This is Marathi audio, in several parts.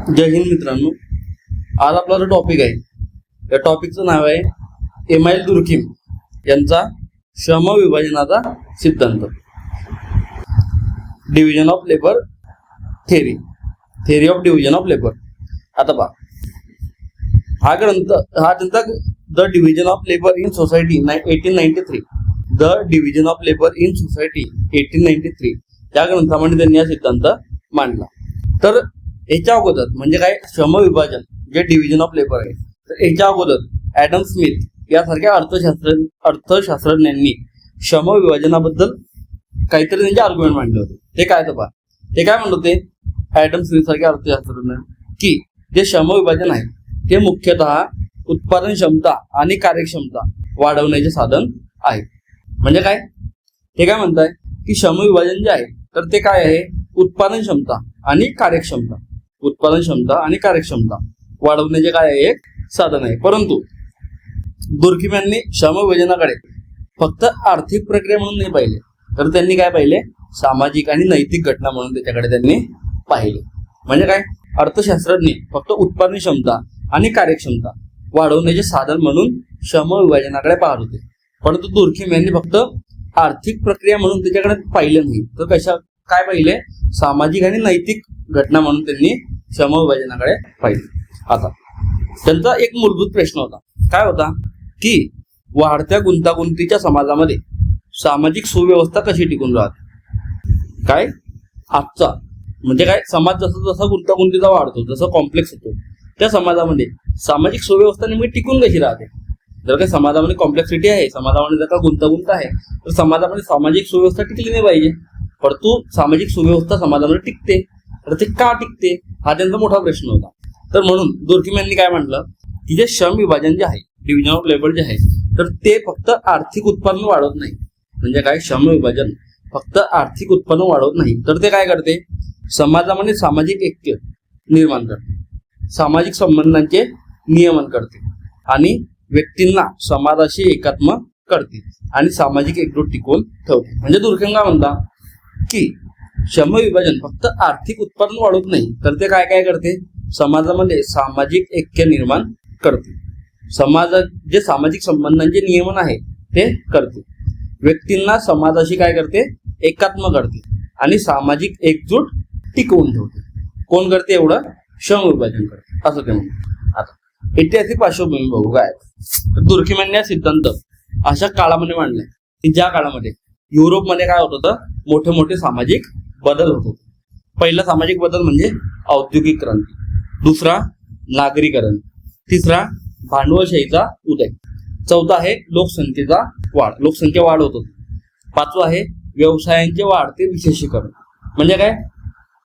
जय हिंद मित्रांनो, आज आपला जो टॉपिक आहे या टॉपिकचं नाव आहे एमाईल दुर्खिम यांचा श्रमविभाजनाचा सिद्धांत, division of labour theory of division of labour. आता पहा, हा त्यांचा the division of labour in society 1893, the division of labour in society 1893 या ग्रंथामध्ये त्यांनी हा सिद्धांत मांडला. तर याच्या अगोदर म्हणजे काय, श्रमविभाजन जे डिव्हिजन ऑफ लेबर आहे, तर याच्या अगोदर ॲडम स्मिथ यासारख्या अर्थशास्त्रज्ञांनी श्रमविभाजनाबद्दल काहीतरी त्यांचे आर्ग्युमेंट मांडले होते. ते काय तर पहा, ते काय म्हणत होते ॲडम स्मिथ सारख्या अर्थशास्त्रज्ञ की जे श्रमविभाजन आहे ते मुख्यतः उत्पादन क्षमता आणि कार्यक्षमता वाढवण्याचे साधन आहे. म्हणजे काय, ते काय म्हणताय की श्रमविभाजन जे आहे तर ते काय आहे, उत्पादन क्षमता आणि कार्यक्षमता वाढवण्याचे काय आहे, एक साधन आहे. परंतु दुर्खिम यांनी श्रमविभाजनाकडे फक्त आर्थिक प्रक्रिया म्हणून नाही पाहिले, तर त्यांनी काय पाहिले, सामाजिक आणि नैतिक घटना म्हणून त्याच्याकडे त्यांनी पाहिले. म्हणजे काय, अर्थशास्त्रज्ञ फक्त उत्पादन क्षमता आणि कार्यक्षमता वाढवण्याचे साधन म्हणून श्रमविभाजनाकडे पाहत होते. परंतु दुर्खिम यांनी फक्त आर्थिक प्रक्रिया म्हणून त्याच्याकडे पाहिले नाही, तर काय पाहिले, सामाजिक आणि नैतिक घटना म्हणून त्यांनी श्रमविभाजनाकडे पाहिले. आता त्यांचा एक मूलभूत प्रश्न होता, काय होता की वाढत्या गुंतागुंतीच्या समाजामध्ये सामाजिक सुव्यवस्था कशी टिकून राहते. काय आजचा म्हणजे काय, समाज जसा गुंतागुंतीचा वाढतो, जसं कॉम्प्लेक्स होतो, त्या समाजामध्ये सामाजिक सुव्यवस्था नेमकी टिकून कशी राहते. जर काही समाजामध्ये कॉम्प्लेक्सिटी आहे, समाजामध्ये जर का गुंतागुंत आहे, तर समाजामध्ये सामाजिक सुव्यवस्था टिकली नाही पाहिजे. परंतु सामाजिक सुव्यवस्था समाजामध्ये टिकते, तर ते का टिकते हा त्यांचा मोठा प्रश्न होता. तर म्हणून दुर्खिम यांनी काय म्हटलं की जे श्रम विभाजन जे आहे, डिव्हिजन ऑफ लेबर जे आहे, तर ते फक्त आर्थिक उत्पन्न वाढवत नाही. म्हणजे काय, श्रम विभाजन फक्त आर्थिक उत्पन्न वाढवत नाही, तर ते काय करते, समाजामध्ये सामाजिक ऐक्य निर्माण करते, सामाजिक संबंधांचे नियमन करते आणि व्यक्तींना समाजाशी एकात्म करते आणि सामाजिक एकजूट टिकवून ठेवते. म्हणजे दुर्खिम काय म्हणता की श्रमविभाजन फक्त आर्थिक उत्पादन वाढवत नाही, तर ते काय काय करते, समाजामध्ये सामाजिक ऐक्य निर्माण करते, जे सामाजिक संबंधांचे नियमन आहे ते करते, व्यक्तींना समाजाशी काय करते, एकात्म करते आणि सामाजिक एकजूट टिकवून ठेवते. कोण करते, एवढं श्रमविभाजन करते, असं ते म्हणतात. आता ऐतिहासिक पार्श्वभूमी बघू काय. दुर्खिम यांनी हा सिद्धांत अशा काळामध्ये मांडलाय की ज्या काळामध्ये युरोपमध्ये काय होत होतं, मोठे मोठे सामाजिक बदल होत होते. पहिला सामाजिक बदल म्हणजे औद्योगिक क्रांती, दुसरा नागरीकरण, तिसरा भांडवलशाहीचा उदय, चौथा आहे लोकसंख्या वाढ होत होती, पाचवा आहे व्यवसायांचे वाढते विशेषीकरण. म्हणजे काय,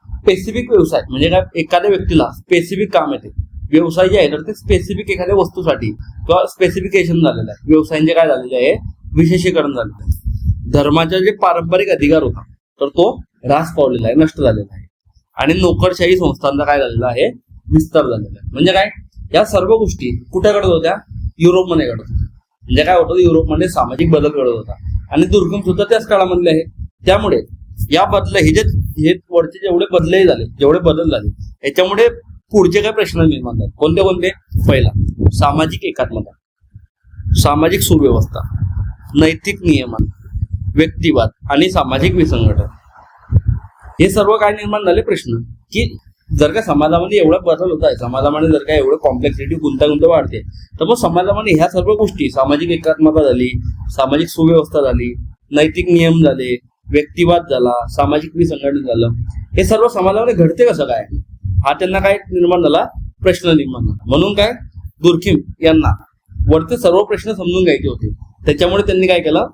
स्पेसिफिक व्यवसाय म्हणजे काय, एखाद्या व्यक्तीला स्पेसिफिक काम येते, व्यवसाय जे आहे तर ते स्पेसिफिक एखाद्या वस्तूसाठी किंवा स्पेसिफिकेशन झालेलं आहे, व्यवसायांचे काय झालेले आहे, विशेषीकरण झालेलं आहे. धर्माचा जे पारंपरिक अधिकार होता तर तो ह्रास पावलेला आहे, नष्ट झालेला आहे आणि नोकरशाही संस्थांचा काय झालेला आहे, विस्तार झालेला आहे. म्हणजे काय, या सर्व गोष्टी कुठे घडत होत्या, युरोपमध्ये घडत होत्या. म्हणजे काय होतं, युरोपमध्ये सामाजिक बदल घडत होता आणि दुर्गम सुद्धा त्याच काळामधले आहे. त्यामुळे या हे वरचे जेवढे बदल झाले याच्यामुळे पुढचे काय प्रश्न निर्माण झाले. कोणते, पहिला सामाजिक एकात्मता, सामाजिक सुव्यवस्था, नैतिक नियमन, व्यक्तिवाद आणि सामाजिक विसंगठन. हे सर्व काय निर्माण झाले प्रश्न की जर का समाजामध्ये एवढा बदल होत आहे, समाजामध्ये जर का एवढं कॉम्प्लेक्सिटी गुंतागुंत वाढते, तर मग समाजामध्ये ह्या सर्व गोष्टी, सामाजिक एकात्मता झाली, सामाजिक सुव्यवस्था झाली, नैतिक नियम झाले, व्यक्तिवाद झाला, सामाजिक विसंगठन झालं, हे सर्व समाजामध्ये घडते कसं काय, हा त्यांना काय निर्माण झाला, प्रश्न निर्माण झाला. म्हणून काय, दुर्खिम यांना वरते सर्व प्रश्न समजून घ्यायचे होते. त्याच्यामुळे त्यांनी काय केलं,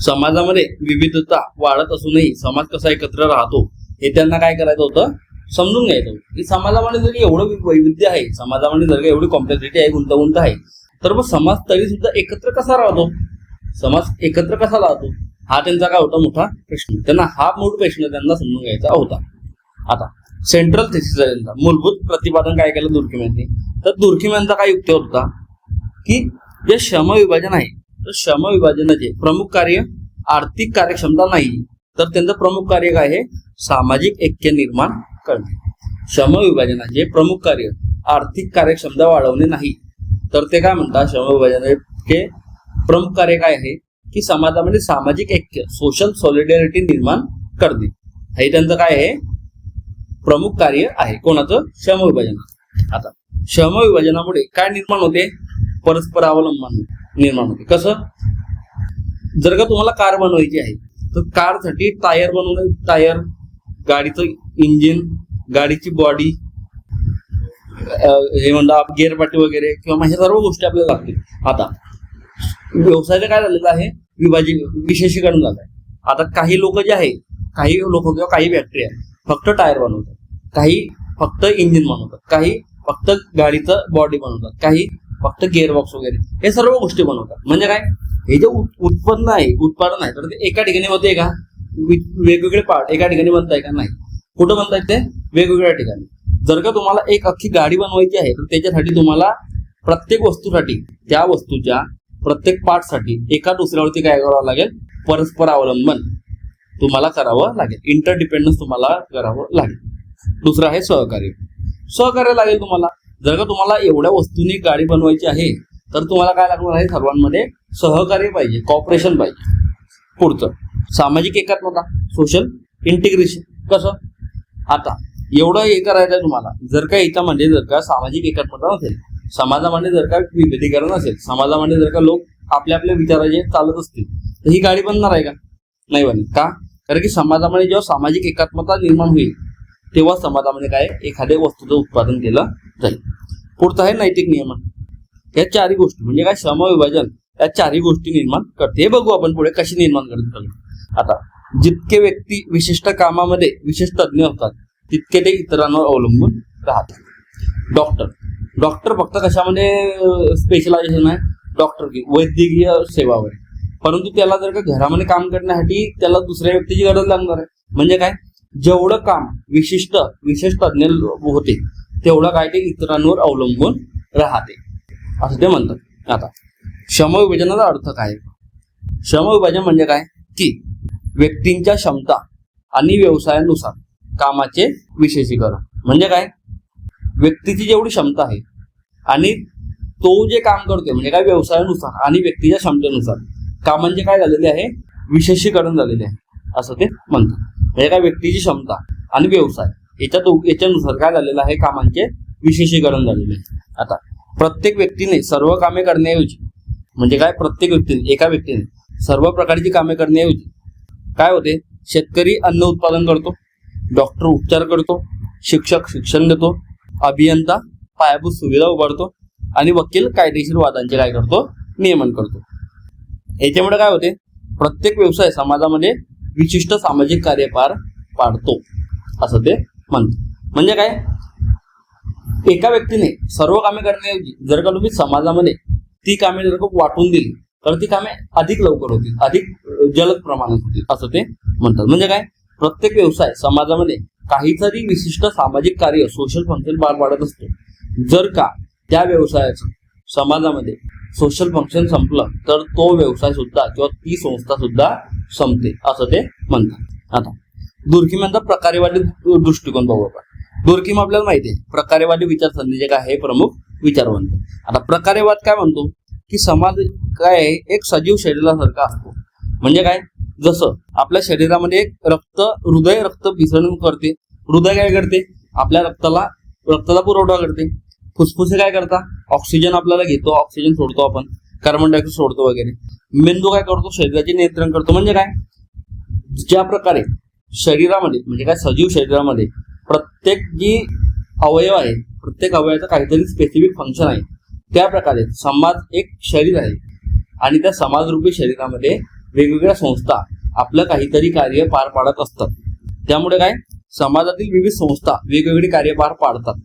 समाजामध्ये विविधता वाढत असूनही समाज कसा एकत्र राहतो हे त्यांना काय करायचं होतं, समजून घ्यायचं होतं. की समाजामध्ये जर एवढं वैविध्य आहे, समाजामध्ये जर एवढी कॉम्प्लेक्सिटी आहे, गुंतागुंत आहे, तर मग समाज तरी सुद्धा एकत्र कसा राहतो, हा त्यांचा काय होता, मोठा प्रश्न. त्यांना हा मूळ प्रश्न त्यांना समजून घ्यायचा होता. आता सेंट्रल थेसिस त्यांचा मूलभूत प्रतिपादन काय केलं दुर्खिम यांनी, तर दुर्खिम यांचा काय युक्ती होता की जे श्रमविभाजन आहे, तर श्रमविभाजनाचे प्रमुख कार्य आर्थिक कार्यक्षमता नाही, तर त्यांचं प्रमुख कार्य काय आहे, सामाजिक ऐक्य निर्माण करणे. श्रमविभाजनाचे प्रमुख कार्य आर्थिक कार्यक्षमता वाढवणे नाही, तर ते काय म्हणतात, श्रमविभाजनाचे प्रमुख कार्य काय आहे की समाजामध्ये सामाजिक ऐक्य, सोशल सॉलिडॅरिटी निर्माण करणे, हे त्यांचं काय आहे, प्रमुख कार्य आहे. कोणाचं? श्रमविभाजन. आता श्रमविभाजनामुळे काय निर्माण होते, परस्पर अवलंबन निर्माण होते. कसं? जर का तुम्हाला कार बनवायची आहे तर कारसाठी टायर बनवणे, टायर, गाडीचं इंजिन, गाडीची बॉडी, हे म्हणतात गिअरपाटी वगैरे किंवा ह्या सर्व गोष्टी आपल्याला लागतील. आता व्यवसायाचं काय झालेलं आहे, विशेषीकरण झालं आहे. आता काही लोक जे आहे, काही लोक किंवा काही फॅक्टरी आहे फक्त टायर बनवतात, काही फक्त इंजिन बनवतात, काही फक्त गाडीचं बॉडी बनवतात, काही फक्त गिअरबॉक्स वगैरे, हे सर्व गोष्टी बनवतात. म्हणजे काय, हे जे उत्पादन आहे तर ते एका ठिकाणी होते का, वेगवेगळे पार्ट एका ठिकाणी बनताय का, नाही. कुठं बनतायत ते, वेगवेगळ्या ठिकाणी. जर का तुम्हाला एक अख्खी गाडी बनवायची आहे तर त्याच्यासाठी तुम्हाला प्रत्येक वस्तूसाठी, त्या वस्तूच्या प्रत्येक पार्टसाठी एका दुसऱ्यावरती काय करावं लागेल, परस्पर अवलंबन तुम्हाला करावं लागेल, इंटरडिपेंडन्स तुम्हाला करावं लागेल. दुसरं आहे सहकार्य लागेल तुम्हाला. जर का तुम्हाला एवढ्या वस्तूंनी गाडी बनवायची आहे तर तुम्हाला काय लागणार आहे, सर्वांमध्ये सहकार्य पाहिजे, कॉपरेशन पाहिजे. पुढचं सामाजिक एकात्मता, सोशल इंटिग्रेशन. कसं? आता एवढं हे करायचं आहे तुम्हाला. जर का याच्यामध्ये जर का सामाजिक एकात्मता नसेल, समाजामध्ये जर का विभेदीकरण असेल, समाजामध्ये जर का लोक आपल्या आपल्या विचाराचे चालत असतील तर ही गाडी बनणार आहे का? नाही बनेल. का? कारण की समाजामध्ये जेव्हा सामाजिक एकात्मता निर्माण होईल तेव्हा समाजामध्ये काय, एखाद्या वस्तूचं उत्पादन केलं जाईल. पुढचं आहे नैतिक नियमन. या चारही गोष्टी म्हणजे काय, श्रमविभाजन या चारही गोष्टी निर्माण करते. हे बघू आपण पुढे कशी निर्माण करते. आता जितके व्यक्ती विशिष्ट कामामध्ये विशेष तज्ज्ञ असतात तितके ते इतरांवर अवलंबून राहतात. डॉक्टर फक्त कशामध्ये स्पेशलायझेशन आहे, डॉक्टर की वैद्यकीय सेवावर. परंतु त्याला जर का घरामध्ये काम करण्यासाठी त्याला दुसऱ्या व्यक्तीची गरज लागणार आहे. म्हणजे काय, जेवढं काम विशेष तज्ज्ञ होते तेवढं काय ते इतरांवर अवलंबून राहते, असं ते म्हणतात. आता श्रमविभाजनाचा अर्थ काय? श्रमविभाजन म्हणजे काय की व्यक्तींच्या क्षमता आणि व्यवसायानुसार कामाचे विशेषीकरण. म्हणजे काय, व्यक्तीची जेवढी क्षमता आहे आणि तो जे काम करतोय म्हणजे काय, व्यवसायानुसार आणि व्यक्तीच्या क्षमतेनुसार कामांचे काय झालेले आहे, विशेषीकरण झालेले आहे, असं ते म्हणतात. म्हणजे काय, व्यक्तीची क्षमता आणि व्यवसाय याच्यानुसार काय झालेलं आहे, कामांचे विशेषीकरण झालेले आहे. आता प्रत्येक व्यक्तीने सर्व कामे करण्याऐवजी म्हणजे काय, प्रत्येक व्यक्तीने, एका व्यक्तीने सर्व प्रकारची कामे करण्याऐवजी काय होते, शेतकरी अन्न उत्पादन करतो, डॉक्टर उपचार करतो, शिक्षक शिक्षण देतो, अभियंता पायाभूत सुविधा उभारतो आणि वकील कायदेशीर वादांचे काय करतो, नियमन करतो. याच्यामुळे काय होते, प्रत्येक व्यवसाय समाजामध्ये विशिष्ट सामाजिक कार्य पार पाडतो, असं ते म्हणतात. म्हणजे काय, एका व्यक्तीने सर्व कामे करण्याऐवजी जर का तुम्ही समाजामध्ये ती कामे जर का वाटून दिली तर ती कामे अधिक लवकर होतील, अधिक जलद प्रमाणात होतील, असं ते म्हणतात. म्हणजे काय, प्रत्येक व्यवसाय समाजामध्ये काहीतरी विशिष्ट सामाजिक कार्य, सोशल फंक्शन पार पाडत असतो. जर का त्या व्यवसायाचं समाजामध्ये सोशल फंक्शन संपलं तर तो व्यवसाय सुद्धा किंवा ती संस्था सुद्धा संपते, असं ते म्हणतात. आता दुर्खिम्यांचा प्रकारेवादी दृष्टिकोन बघू आपण. दुर्खिम आपल्याला माहिती आहे प्रकारेवादी विचारसरणीचे काय आहे, प्रमुख विचारवंत. आता प्रकारेवाद काय म्हणतो की समाज काय आहे, एक सजीव शरीरासारखा असतो. म्हणजे काय, जसं आपल्या शरीरामध्ये एक हृदय रक्त भिसरण करते, हृदय काय करते, आपल्या रक्ताला पुरवठा करते. फुफ्फुसे काय करतात, ऑक्सिजन आपल्याला घेतो, ऑक्सिजन सोडतो आपण, कार्बन डायऑक्साईड सोडतो वगैरे. मेंदू काय करतो, शरीराचे नियंत्रण करतो. म्हणजे काय, ज्या प्रकारे शरीरामध्ये म्हणजे काय, सजीव शरीरामध्ये प्रत्येक जी अवयव आहे, प्रत्येक अवयवाचं काहीतरी स्पेसिफिक फंक्शन आहे, त्या प्रकारे समाज एक शरीर आहे आणि त्या समाजरूपी शरीरामध्ये वेगवेगळ्या संस्था आपलं काहीतरी कार्य पार पाडत असतात. त्यामुळे काय, समाजातील विविध संस्था वेगवेगळी कार्य पार पाडतात.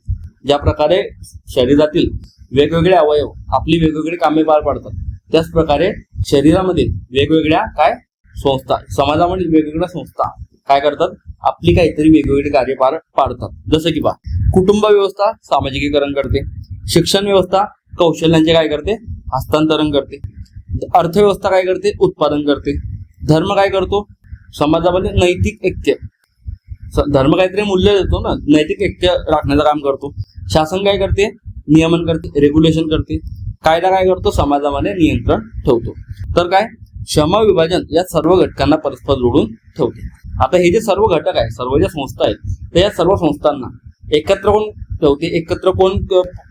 ज्या प्रकारे शरीरातील वेगवेगळे अवयव आपली वेगवेगळी कामे पार पाडतात, त्याच प्रकारे शरीरामध्ये वेगवेगळ्या काय संस्था, समाजामध्ये वेगवेगळ्या संस्था काय करतात, आपली काहीतरी वेगवेगळी कार्य पार पाडतात. जसं की कुटुंब व्यवस्था सामाजिकीकरण करते, शिक्षण व्यवस्था कौशल्यांचे काय करते, हस्तांतरण करते, अर्थव्यवस्था काय करते, उत्पादन करते, धर्म काय करतो, समाजामध्ये नैतिक ऐक्य धर्म काहीतरी मूल्य देतो ना, नैतिक ऐक्य राखण्याचं काम करतो. शासन काय करते? नियमन करते, रेग्युलेशन करते. कायदा काय करतो? समाजामध्ये नियंत्रण ठेवतो. तर काय, क्षमा विभाजन या सर्व घटकांना परस्पर जोडून ठेवते. आता हे जे सर्व घटक आहे, सर्व ज्या संस्था आहेत, तर या सर्व संस्थांना एकत्र कोण ठेवते? एकत्र कोण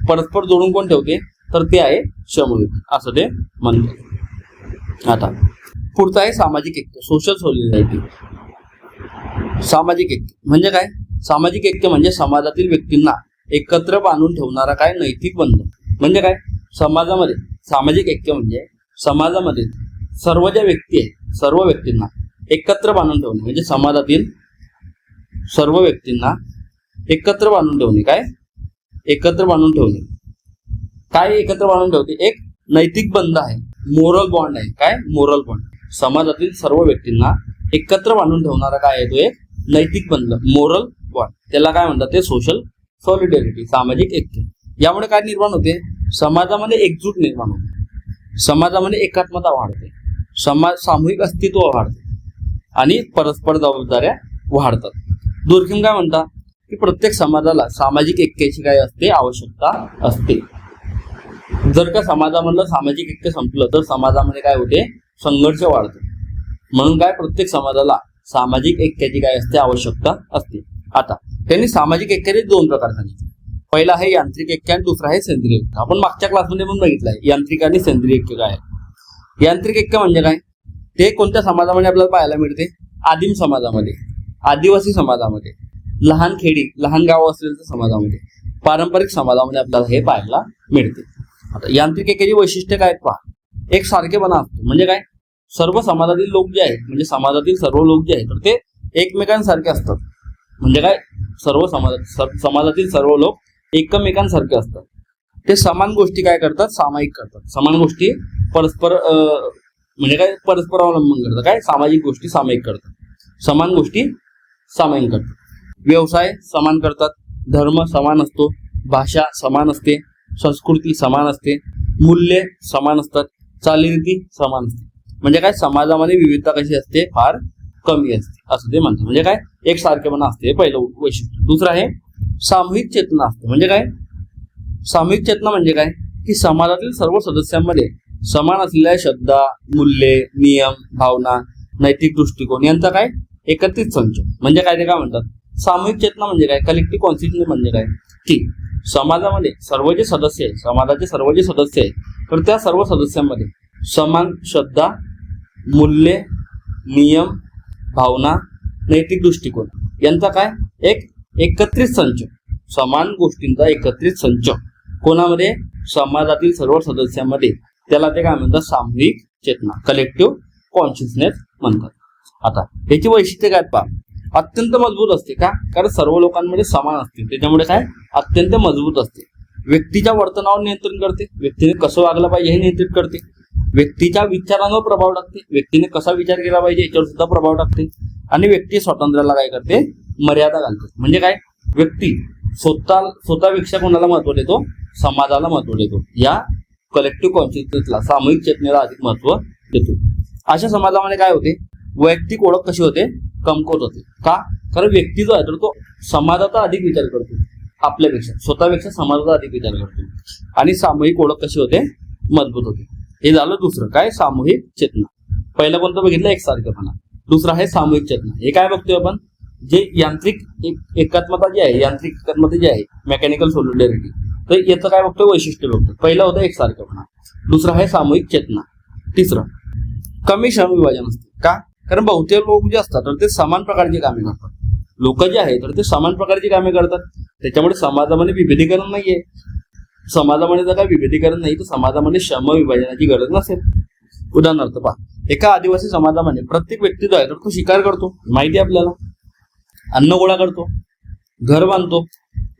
परस्पर जोडून कोण ठेवते? तर ते आहे श्रमविभाजन, असं ते म्हणतात. आता पुढचं आहे सामाजिक ऐक्य, सोशल सॉलिडॅरिटी. सामाजिक ऐक्य म्हणजे काय? सामाजिक ऐक्य म्हणजे समाजातील व्यक्तींना एकत्र बांधून ठेवणारा काय नैतिक बंधन. म्हणजे काय? समाजामध्ये सामाजिक ऐक्य म्हणजे समाजामध्ये सर्व ज्या व्यक्ती आहेत, सर्व व्यक्तींना एकत्र बांधून ठेवणे. म्हणजे समाजातील सर्व व्यक्तींना एकत्र बांधून ठेवणे. काय? एकत्र बांधून ठेवणे. काय एकत्र बांधून ठेवते? एक नैतिक बंध आहे, मोरल बॉन्ड आहे. काय? Moral bond. समाजातील सर्व व्यक्तींना एकत्र बांधून ठेवणारा काय आहे? तो एक नैतिक बंध, मोरल बॉन्ड. त्याला काय म्हणतात? ते सोशल सॉलिडॅरिटी, सामाजिक ऐक्य. यामुळे काय निर्माण होते? समाजामध्ये एकजूट निर्माण होते, समाजामध्ये एकात्मता वाढते, सामूहिक अस्तित्व वाढते आणि परस्पर जबाबदाऱ्या वाढतात. दुर्खिम काय म्हणतात की प्रत्येक समाजाला सामाजिक ऐक्याची काय असते? आवश्यकता असते. जर का समाजामधलं सामाजिक ऐक्य संपलं तर समाजामध्ये काय होते? संघर्ष वाढतो. म्हणून काय, प्रत्येक समाजाला सामाजिक ऐक्याची काय असते? आवश्यकता असते. आता त्यांनी सामाजिक ऐक्याचे दोन प्रकार सांगितले. पहिला आहे यांत्रिक ऐक्य आणि दुसरा आहे सेंद्रिय ऐक्य. आपण मागच्या क्लासमध्ये पण बघितलं आहे यांत्रिक आणि सेंद्रिय ऐक्य काय आहे. यांत्रिक ऐक्य म्हणजे काय? ते कोणत्या समाजामध्ये आपल्याला पाहायला मिळते? आदिम समाजामध्ये, आदिवासी समाजामध्ये, लहान खेडी, लहान गाव असलेल्या समाजामध्ये, पारंपरिक समाजामध्ये आपल्याला हे पाहायला मिळते. आता यांत्रिक ऐक्याची वैशिष्ट्य काय पहा. एक सारखेपणा असतो. म्हणजे काय? सर्व समाजातील लोक जे आहेत, म्हणजे समाजातील सर्व लोक जे आहेत, तर ते एकमेकांसारखे असतात. म्हणजे काय? सर्व समाजातील सर्व लोक एकमेकांसारखे असतात. ते समान गोष्टी काय करतात? सामायिक करतात. समान गोष्टी परस्पर म्हणजे काय? परस्पर अवलंबन करतात. काय? सामाजिक गोष्टी सामायिक करतात, समान गोष्टी सामायिक करतात. व्यवसाय समान करतात, धर्म समान असतो, भाषा समान असते, संस्कृती समान असते, मूल्य समान असतात, चालीरीती समान असते. म्हणजे काय? समाजामध्ये विविधता कशी असते? फार कमी असते, असं ते म्हणतात. म्हणजे काय? एक सारखेपणा असते, पहिलं वैशिष्ट्य. दुसरं आहे सामूहिक चेतना असते. म्हणजे काय? सामूहिक चेतना म्हणजे काय? की समाजातील सर्व सदस्यांमध्ये समान असलेल्या श्रद्धा, मूल्ये, नियम, भावना, नैतिक दृष्टिकोन यांचा काय? एकत्रित संच. म्हणजे काय? ते काय म्हणतात? सामूहिक चेतना म्हणजे काय? कलेक्टिव्ह कॉन्शियसनेस म्हणजे काय? की समाजामध्ये सर्व जे सदस्य आहे, समाजाचे सर्व जे सदस्य आहे, तर त्या सर्व सदस्यांमध्ये समान श्रद्धा, मूल्य, नियम, भावना, नैतिक दृष्टिकोन यांचा काय? एक एकत्रित संच, समान गोष्टींचा एकत्रित संच कोणामध्ये? समाजातील सर्व सदस्यांमध्ये. त्याला ते काय म्हणतात? सामूहिक चेतना, कलेक्टिव्ह कॉन्शियसनेस म्हणतात. आता याची वैशिष्ट्य काय पहा. अत्यंत मजबूत असते. का? कारण सर्व लोकांमध्ये समान असते, त्याच्यामुळे काय? अत्यंत मजबूत असते. व्यक्तीच्या वर्तनावर नियंत्रण करते, व्यक्तीने कसं वागलं पाहिजे हे नियंत्रित करते, व्यक्तीच्या विचारांवर प्रभाव टाकते, व्यक्तीने कसा विचार केला पाहिजे याच्यावर सुद्धा प्रभाव टाकते, आणि व्यक्ती स्वातंत्र्याला काय करते? मर्यादा घालते. म्हणजे काय? व्यक्ती स्वतःपेक्षा कोणाला महत्व देतो? समाजाला महत्व देतो. या कलेक्टिव्ह कॉन्शियसनेसला, सामूहिक चेतनेला अधिक महत्व देतो. अशा समाजामध्ये काय होते? वैयक्तिक ओळख कशी होते? कमकुवत होते. का? कारण व्यक्ती जो आहे तर तो समाजाचा अधिक विचार करतो, आपल्यापेक्षा, स्वतःपेक्षा समाजाचा अधिक विचार करतो, आणि सामूहिक ओळख कशी होते? मजबूत होते. हे झालं दुसरं काय? सामूहिक चेतना. पहिलं कोणतं बघितलं? एकसारखेपणा. दुसरं आहे सामूहिक चेतना. हे काय बघतोय आपण? जे यांत्रिक एकात्मता जी आहे, यांत्रिक एकात्मता जी आहे, मेकॅनिकल सॉलिडॅरिटी, तर याचं काय बघतोय? वैशिष्ट्य बघतो. पहिलं होतं एकसारखेपणा, दुसरं आहे सामूहिक चेतना, तिसरं कमी श्रम विभाजन असते. का? कारण बहुतेक लोक जे असतात तर ते समान प्रकारची कामे करतात. लोक जे आहेत तर ते समान प्रकारची कामे करतात, त्याच्यामुळे समाजामध्ये विभेदीकरण नाहीये. समाजामध्ये जर काय विभेदीकरण नाही तर समाजामध्ये श्रम विभाजनाची गरज नसेल. उदाहरणार्थ पहा, एका आदिवासी समाजामध्ये प्रत्येक व्यक्ती जो आहे तर तो शिकार करतो, माहिती आहे आपल्याला, अन्न गोळा करतो, घर बांधतो,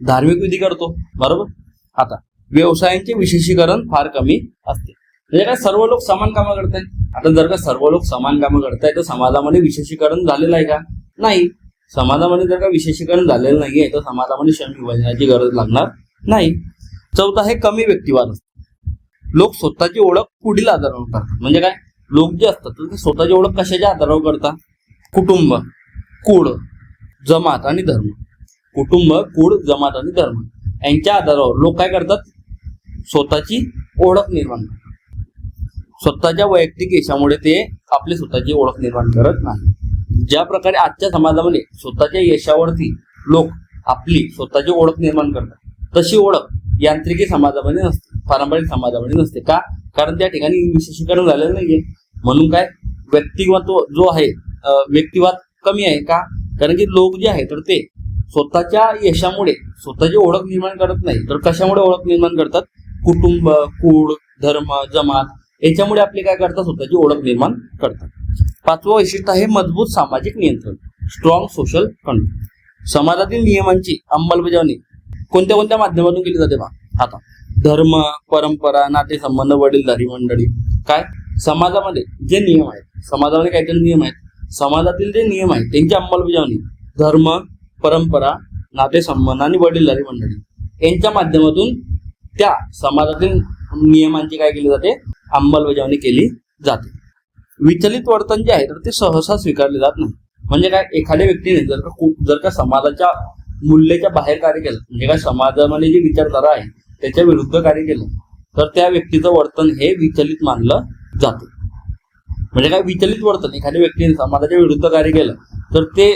धार्मिक विधी करतो, बरोबर. आता व्यवसायांचे विशेषीकरण फार कमी असते. म्हणजे काय? सर्व लोक समान कामं करतायत. आता जर का सर्व लोक समान कामं करतायत तर समाजामध्ये विशेषीकरण झालेलं आहे का? नाही. समाजामध्ये जर का विशेषीकरण झालेलं नाहीये तर समाजामध्ये श्रम विभाजनाची गरज लागणार नाही. चौथा आहे कमी व्यक्तिवाद असतो. लोक स्वतःची ओळख पुढील आधारावर करतात. म्हणजे काय? लोक जे असतात तर ते स्वतःची ओळख कशाच्या आधारावर करतात? कुटुंब, कुळ, जमात आणि धर्म. कुटुंब, कुळ, जमात आणि धर्म यांच्या आधारावर लोक काय करतात? स्वतःची ओळख निर्माण करतात. स्वतःच्या वैयक्तिक यशामुळे ते आपली स्वतःची ओळख निर्माण करत नाही. ज्या प्रकारे आजच्या समाजामध्ये स्वतःच्या यशावरती लोक आपली स्वतःची ओळख निर्माण करतात, तशी ओळख यांत्रिकी समाजामध्ये नसते, पारंपरिक समाजामध्ये नसते. का? कारण त्या ठिकाणी विशेषीकरण झालेलं नाहीये. म्हणून काय, व्यक्तिमत्व जो आहे, व्यक्तिवाद कमी आहे. का? कारण की लोक जे आहे तर ते स्वतःच्या यशामुळे स्वतःची ओळख निर्माण करत नाही, तर कशामुळे ओळख निर्माण करतात? कुटुंब, कुळ, धर्म, जमात याच्यामुळे आपले काय करतात? स्वतःची ओळख निर्माण करतात. 5वं वैशिष्ट्य आहे मजबूत सामाजिक नियंत्रण, स्ट्रॉंग सोशल कंट्रोल. समाजातील नियमांची अंमलबजावणी कोणत्या कोणत्या माध्यमातून केली जाते बा? आता धर्म, परंपरा, नातेसंबंध, वडीलधारी मंडळी. काय? समाजामध्ये जे नियम आहेत, समाजामध्ये काहीतरी नियम आहेत, समाजातील जे नियम आहेत त्यांची अंमलबजावणी धर्म, परंपरा, नातेसंबंध आणि वडीलधारी मंडळी यांच्या माध्यमातून त्या समाजातील नियमांची काय केली जाते? अंमलबजावणी केली जाते. विचलित वर्तन जे आहे तर ते सहसा स्वीकारले जात नाही. म्हणजे काय, एखाद्या व्यक्तीने जर का समाजाच्या मूल्याच्या बाहेर कार्य केलं, म्हणजे काय समाजामध्ये जी विचारधारा आहे त्याच्या विरुद्ध कार्य केलं, तर त्या व्यक्तीचं वर्तन हे विचलित मानलं जातं. म्हणजे काय, विचलित वर्तन एखाद्या व्यक्तीने समाजाच्या विरुद्ध कार्य केलं तर ते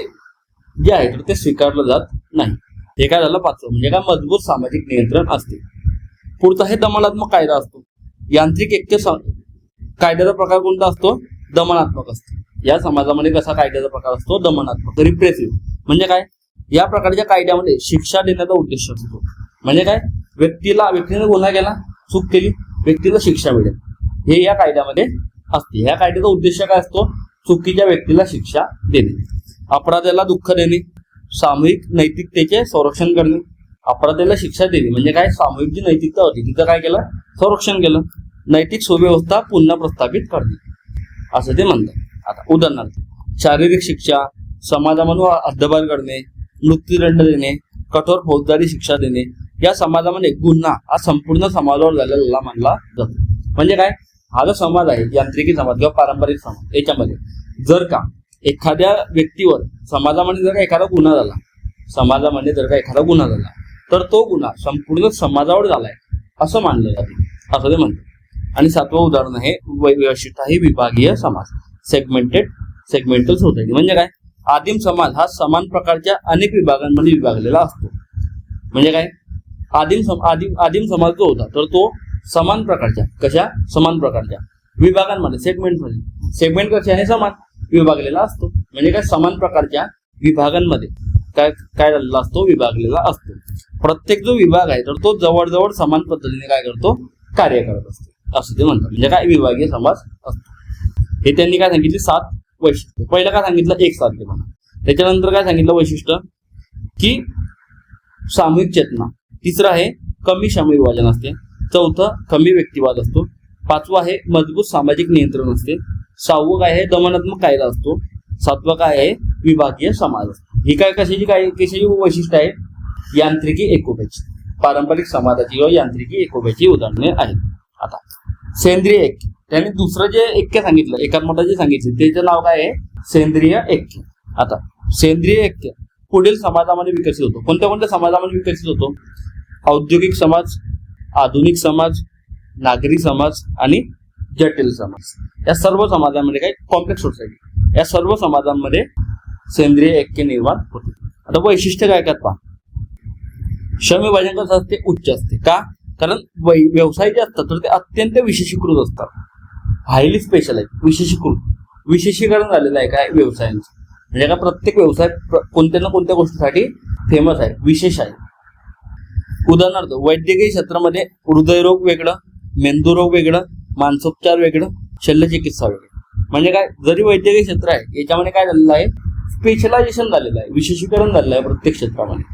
जे आहे तर ते स्वीकारलं जात नाही. हे काय झालं? 5वं म्हणजे काय, मजबूत सामाजिक नियंत्रण असते. पुढचा आहे दमनात्मक कायदा असतो. यांत्रिक ऐक्य कायद्याचा प्रकार कोणता असतो? दमनात्मक असतो. या समाजामध्ये कसा कायद्याचा प्रकार असतो? दमनात्मक, रिप्रेसिव्ह. म्हणजे काय, या प्रकारच्या कायद्यामध्ये शिक्षा देण्याचा उद्देश असतो. म्हणजे काय, व्यक्तीने गुन्हा केला, चूक केली, व्यक्तीला शिक्षा मिळेल, हे या कायद्यामध्ये असते. या कायद्याचा उद्देश काय असतो? चुकीच्या व्यक्तीला शिक्षा देणे, अपराधाला दुःख देणे, सामूहिक नैतिकतेचे संरक्षण करणे. अपराधाला शिक्षा देणे म्हणजे काय, सामूहिक जी नैतिकता होती तिचं काय केलं? संरक्षण केलं. नैतिक सुव्यवस्था पुन्हा प्रस्थापित करणे असं ते म्हणतात. आता उदाहरणार्थ, शारीरिक शिक्षा, समाजामधून हद्दपार करणे, मृत्यूदंड देणे, कठोर फौजदारी शिक्षा देणे. या समाजामध्ये गुन्हा हा संपूर्ण समाजावर झालेला मानला जातो. म्हणजे काय, हा जो समाज आहे, यांत्रिकी समाज किंवा पारंपरिक समाज, याच्यामध्ये जर का एखाद्या व्यक्तीवर समाजामध्ये जर का एखादा गुन्हा झाला, समाजामध्ये जर का एखादा गुन्हा झाला तर तो गुन्हा संपूर्ण समाजावर झालाय असं मानलं जाते, असं ते म्हणतात. आणि 7वं उदाहरण आहे वैशिष्ट्य आहे विभागीय समाज, सेगमेंटल सोसायटी. म्हणजे काय, आदिम समाज हा समान प्रकारच्या अनेक विभागांमध्ये विभागलेला असतो. म्हणजे काय, आदिम समाज जो होता तर तो समान प्रकारच्या विभागांमध्ये, सेगमेंट कसे आहे? समान विभागलेला असतो. म्हणजे काय, समान प्रकारच्या विभागांमध्ये काय झालेला असतो? विभागलेला असतो. प्रत्येक जो विभाग आहे तर तो जवळजवळ समान पद्धतीने काय करतो? कार्य करत असतो, असं ते म्हणतात. म्हणजे काय, विभागीय समाज असतो. हे त्यांनी काय सांगितले? 7 वैशिष्ट्य. पहिलं काय सांगितलं? एकसारखेपणा. त्याच्यानंतर काय सांगितलं वैशिष्ट्य? की सामूहिक चेतना. तिसरं आहे कमी श्रमविभाजन असते. चौथं कमी व्यक्तिवाद असतो. 5वं आहे मजबूत सामाजिक नियंत्रण असते. 6वं काय आहे? दमनात्मक कायदा असतो. 7वं काय आहे? विभागीय समाज असतो. ही कशाची वैशिष्ट्य आहे? यांत्रिकी एकोप्याची, पारंपरिक समाजाची किंवा यांत्रिकी एकोप्याची उदाहरणे आहेत. आता सेंद्रिय ऐक्य, त्यांनी दुसरं जे ऐक्य सांगितलं, एकात्मता जे सांगितली, त्याचं नाव काय आहे? सेंद्रिय ऐक्य. आता सेंद्रिय ऐक्य पुढील समाजामध्ये विकसित होतो. कोणत्या समाजामध्ये विकसित होतो? औद्योगिक समाज, आधुनिक समाज, नागरी समाज आणि जटिल समाज. या सर्व समाजांमध्ये काय, कॉम्प्लेक्स सोसायटी, या सर्व समाजांमध्ये सेंद्रिय ऐक्य निर्माण होते. आता वैशिष्ट्य काय पहा, श्रमविभाजन कसं असते? उच्च असते. का? कारण व्यवसाय जे असतात तर ते अत्यंत विशेषीकृत असतात, हायली स्पेशलाइज, विशेषीकरण झालेलं आहे काय व्यवसायांचं. म्हणजे का प्रत्येक व्यवसाय कोणत्या ना कोणत्या गोष्टीसाठी फेमस आहे, विशेष आहे. उदाहरणार्थ वैद्यकीय क्षेत्रामध्ये हृदयरोग वेगळं, मेंदूरोग वेगळं, मानसोपचार वेगळं, शल्यचिकित्सा वेगळं. म्हणजे काय, जरी वैद्यकीय क्षेत्र आहे याच्यामध्ये काय झालेलं आहे? स्पेशलायझेशन झालेलं आहे, विशेषीकरण झालेलं आहे प्रत्येक क्षेत्रामध्ये.